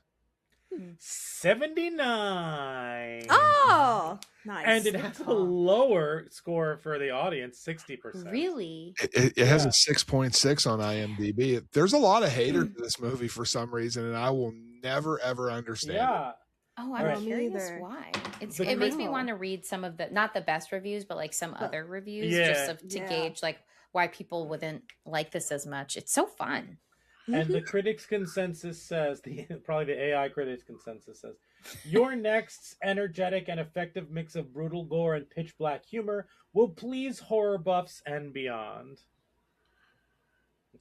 79. Oh, nice. And it has a lower score for the audience, 60%. Really? It has a 6.6 on IMDb. There's a lot of haters to this movie for some reason, and I will never, ever understand it. Oh, I'm curious why. It makes me want to read some of the, not the best reviews, but like some other reviews to gauge like why people wouldn't like this as much. It's so fun. And the critics' consensus says, probably the AI critics' consensus says, your next energetic and effective mix of brutal gore and pitch black humor will please horror buffs and beyond.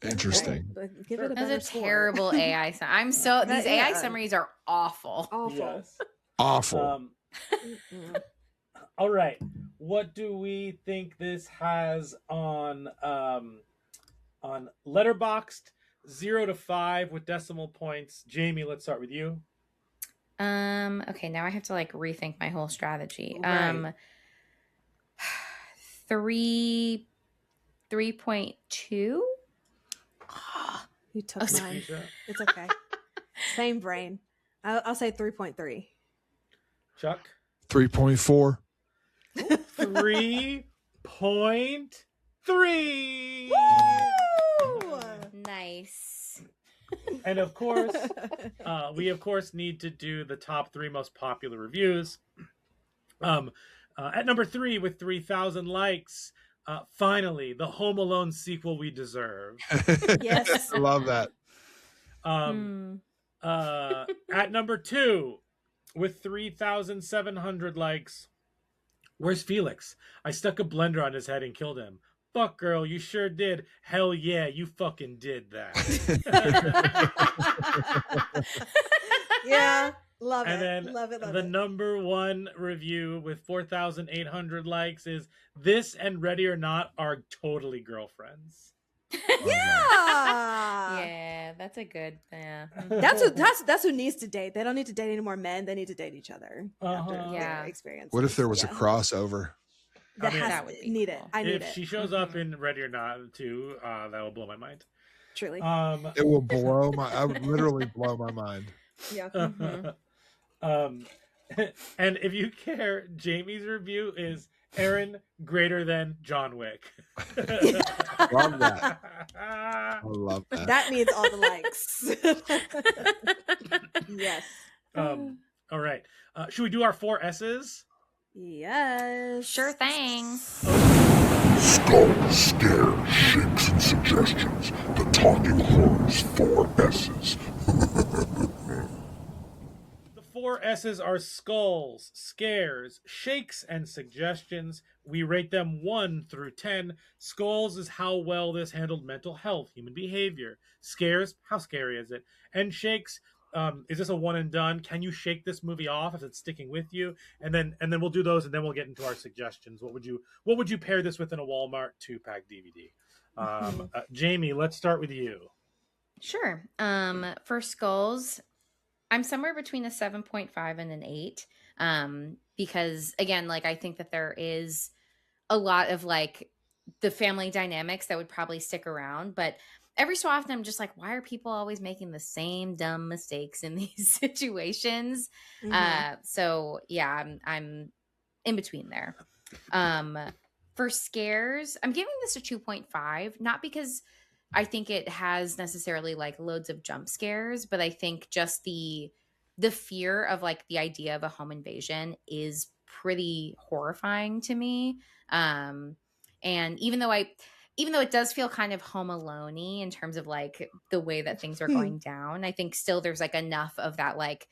Interesting. Give it a That's a score. terrible AI. These AI summaries are awful. Yes. Awful. All right. What do we think this has on On Letterboxd, 0 to 5 with decimal points. Jamie, let's start with you. Okay, now I have to like rethink my whole strategy. Right. 3.2. You took mine. Nikisha? It's okay. Same brain. I'll say 3.3. Chuck? 3.4. 3.3. Nice. And of course, we of course need to do the top 3 most popular reviews. At number 3 with 3,000 likes, finally, the Home Alone sequel we deserve. Yes. I love that. At number 2 with 3,700 likes, Where's Felix? I stuck a blender on his head and killed him. Fuck, girl, you sure did. Hell yeah, you fucking did that. Yeah, love And it. then Love it. the number 1 review with 4,800 likes is This and Ready or Not are totally girlfriends. Yeah. Yeah, that's a good. Yeah. That's who needs to date. They don't need to date any more men. They need to date each other after Yeah. their experience. What if there was a crossover? I mean, that would be need cool. it. I need if it. she shows up in Ready or Not too, that will blow my mind. Truly. It will blow my. I would literally blow my mind. Yeah. And if you care, Jamie's review is Erin greater than John Wick. Love that. I love that. That needs all the likes. Yes. All right. Should we do our 4 S's? Yes. Sure thing. Skull, scare, shakes, and suggestions. The Talking Horrors 4 S's. The 4 S's are skulls, scares, shakes, and suggestions. We rate them 1 through 10. Skulls is how well this handled mental health, human behavior. Scares, how scary is it? And shakes, is this a one and done? Can you shake this movie off if it's sticking with you? And then we'll do those, and then we'll get into our suggestions. What would you pair this with in a Walmart 2-pack DVD? Jamie, let's start with you. Sure. For skulls, I'm somewhere between a 7.5 and an 8. Because again, like I think that there is a lot of like the family dynamics that would probably stick around, but every so often I'm just like, why are people always making the same dumb mistakes in these situations? So yeah, I'm in between there. For scares, I'm giving this a 2.5, not because I think it has necessarily like loads of jump scares, but I think just the fear of like the idea of a home invasion is pretty horrifying to me. And even though it does feel kind of Home Alone-y in terms of like the way that things are going down, I think still there's like enough of that like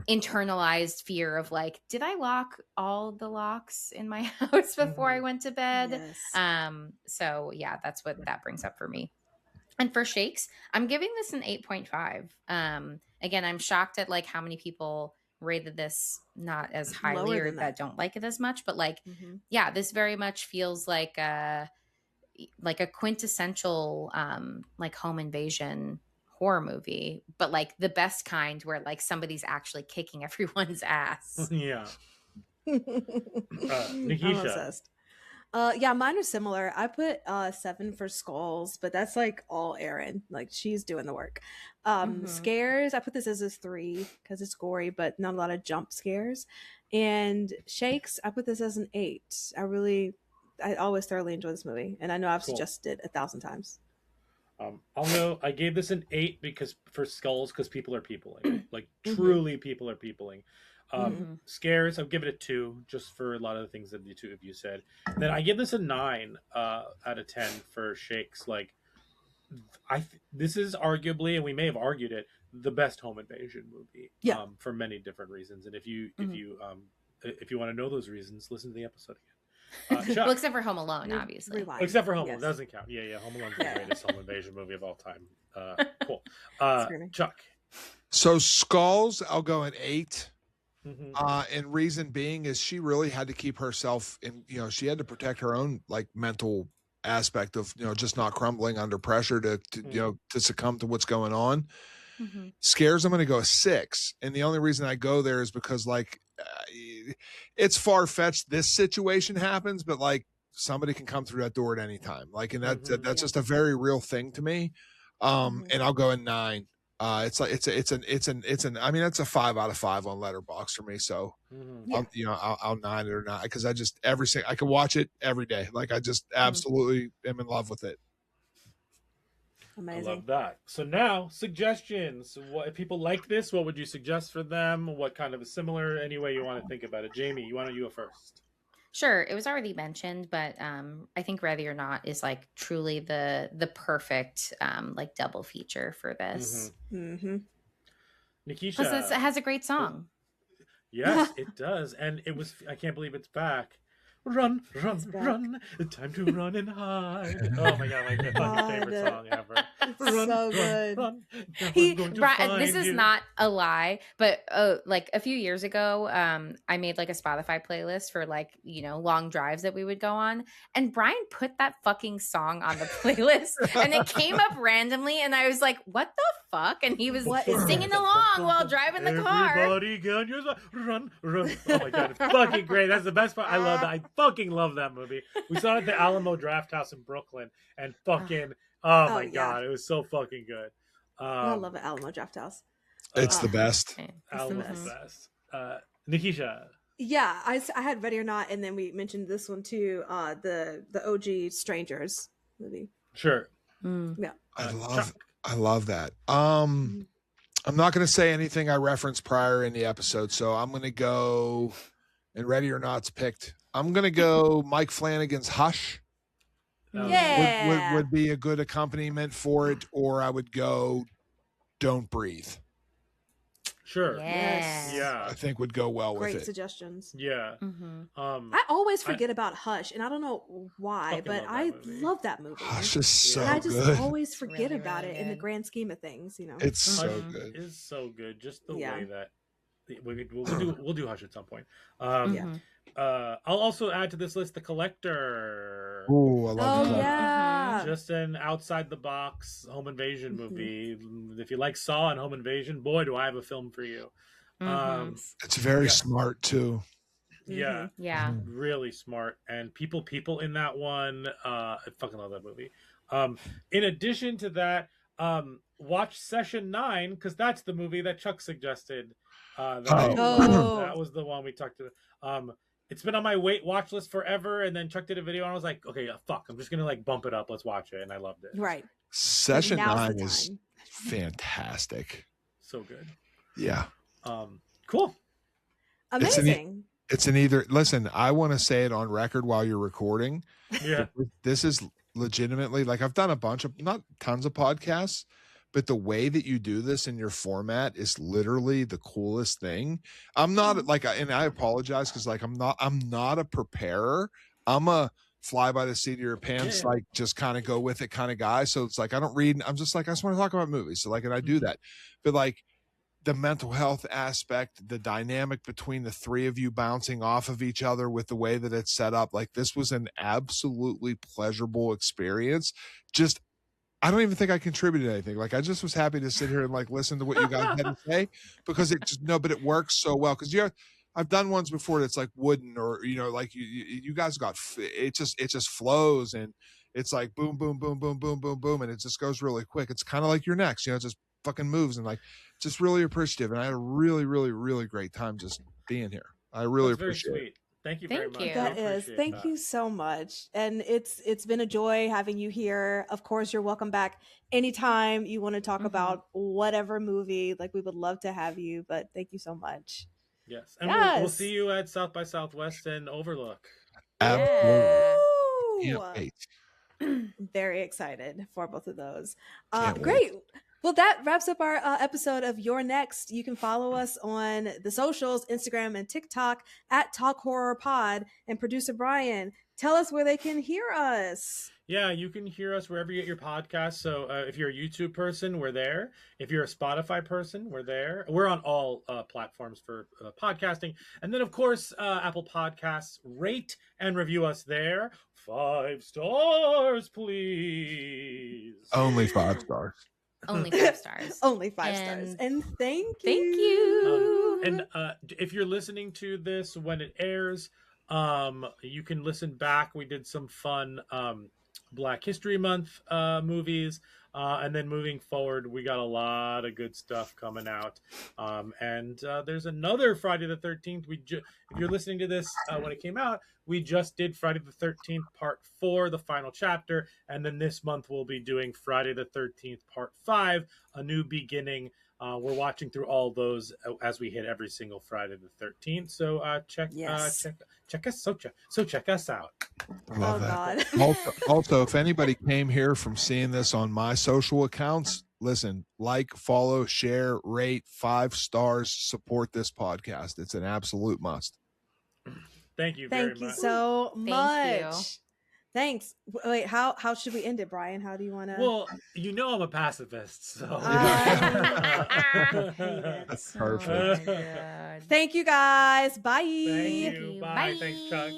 internalized fear of like, did I lock all the locks in my house before I went to bed? Yes. So yeah, that's what that brings up for me. And for shakes, I'm giving this an 8.5. Again, I'm shocked at like how many people rated this not as highly or that don't like it as much, but like, yeah, this very much feels like a quintessential like home invasion horror movie, but like the best kind where like somebody's actually kicking everyone's ass. Yeah. I'm Nikisha. obsessed. Yeah, mine are similar. I put 7 for skulls, but that's like all Erin. Like she's doing the work. Scares, I put this as a 3 because it's gory, but not a lot of jump scares. And shakes, I put this as an 8. I always thoroughly enjoy this movie, and I know I've suggested it 1,000 times. I gave this an 8 because for skulls, because people are peopling, like truly people are peopling. Scares, I'll give it a 2 just for a lot of the things that the two of you said. Then I give this a 9 out of 10 for shakes. Like this is arguably, and we may have argued it, the best home invasion movie. For many different reasons. And if you want to know those reasons, listen to the episode again. Well, except for Home Alone, obviously. Rewind. Except for Home Alone, doesn't count. Yeah, Home Alone's the greatest home invasion movie of all time. Cool. Chuck. So Skulls, I'll go an 8. And reason being is she really had to keep herself in, she had to protect her own like mental aspect of, just not crumbling under pressure to to succumb to what's going on. Scares, I'm going to go a 6. And the only reason I go there is because it's far-fetched this situation happens, but like somebody can come through that door at any time. Like, and that's just a very real thing to me. And I'll go a 9. It's I mean, that's a 5 out of 5 on Letterboxd for me. So I'll 9 it or not, because I just I can watch it every day. Like, I just absolutely am in love with it. Amazing. I love that. So now, suggestions. What if people like this? What would you suggest for them? What kind of a similar? Any way you want to think about it. Jamie, you go first? Sure. It was already mentioned, but I think Ready or Not is like truly the perfect like double feature for this. Nikisha. Plus, it has a great song. Yes, it does. And I can't believe it's back. Run, run, time to run and hide. Oh my god, my fucking favorite song ever. Run, so good. Run. This is not a lie, but like a few years ago, I made like a Spotify playlist for like, long drives that we would go on. And Brian put that fucking song on the playlist and it came up randomly. And I was like, what the fuck? And he was singing along while driving the car. Everybody get yours. Run. Oh my god, it's fucking great. That's the best part. I love that. I fucking love that movie. We saw it at the Alamo Drafthouse in Brooklyn, and fucking my god, it was so fucking good. I love it, Alamo Drafthouse. It's the best. Alamo's the best. Nikisha. Yeah, I had Ready or Not, and then we mentioned this one too. The OG Strangers movie. Sure. Yeah. I love that. I'm not going to say anything I referenced prior in the episode, so I'm going to go. And Ready or Not's picked. I'm going to go Mike Flanagan's Hush. Yeah. Would be a good accompaniment for it, or I would go Don't Breathe. Sure. Yes. Yeah. I think would go well with it. Great suggestions. Yeah. I always forget about Hush, and I don't know why, but I love that movie. Hush is so good. I just always forget about it in the grand scheme of things. It's so good. It is so good. Just the way that we'll do Hush at some point. I'll also add to this list The Collector. Ooh, I love that. Yeah. Just an outside the box home invasion movie. If you like Saw and Home Invasion, boy, do I have a film for you. It's very smart too. Yeah. Yeah. Really smart. And people in that one. I fucking love that movie. In addition to that, watch Session 9, because that's the movie that Chuck suggested. That was the one we talked to. It's been on my watch list forever, and then Chuck did a video, and I was like, okay, fuck, I'm just gonna like bump it up. Let's watch it, and I loved it. Right. Session 9 is fantastic. So good. Yeah. Cool. Amazing. It's an either. Listen, I want to say it on record while you're recording. Yeah. This is legitimately, like, I've done a bunch of, not tons of podcasts, but the way that you do this in your format is literally the coolest thing. I'm not like, and I apologize because like I'm not a preparer. I'm a fly by the seat of your pants, like just kind of go with it kind of guy. So it's like I don't read. I'm just like, I just want to talk about movies. So like, and I do that, but like the mental health aspect, the dynamic between the three of you bouncing off of each other with the way that it's set up, like this was an absolutely pleasurable experience. Just, I don't even think I contributed anything. Like I just was happy to sit here and like listen to what you guys had to say, because it just, no, but it works so well. Cause I've done ones before that's like wooden, or, like you guys got, it just flows, and it's like boom, boom, boom, boom, boom, boom, boom. And it just goes really quick. It's kind of like your next, it just fucking moves, and like, just really appreciative. And I had a really, really, really great time just being here. I really appreciate it. Thank you very much. That is. Thank you so much. And it's been a joy having you here. Of course, you're welcome back anytime you want to talk about whatever movie. Like, we would love to have you, but thank you so much. Yes. And we'll see you at South by Southwest and Overlook. Absolutely. Can't wait. Very excited for both of those. Can't wait. Great. Well, that wraps up our episode of You're Next. You can follow us on the socials, Instagram and TikTok at Talk Horror Pod. And producer Brian, tell us where they can hear us. Yeah, you can hear us wherever you get your podcasts. So if you're a YouTube person, we're there. If you're a Spotify person, we're there. We're on all platforms for podcasting. And then, of course, Apple Podcasts. Rate and review us there. 5 stars, please. Only 5 stars. Only 5 stars. Only 5 stars. And thank you. Thank you. And if you're listening to this when it airs, you can listen back. We did some fun Black History Month movies. And then moving forward, we got a lot of good stuff coming out. And there's another Friday the 13th. If you're listening to this when it came out, we just did Friday the 13th Part 4, the final chapter. And then this month we'll be doing Friday the 13th Part 5, A New Beginning. We're watching through all those as we hit every single Friday the 13th. So check us out. Love that. Also, if anybody came here from seeing this on my social accounts, listen, like, follow, share, rate, 5 stars, support this podcast. It's an absolute must. Thank you very much. Thank you so much. Thank you. Thanks. Wait, how should we end it, Brian? How do you want to? Well, you know I'm a pacifist, so. That's perfect. Thank you, guys. Bye. Thank you. Bye. Bye. Thanks, Chuck.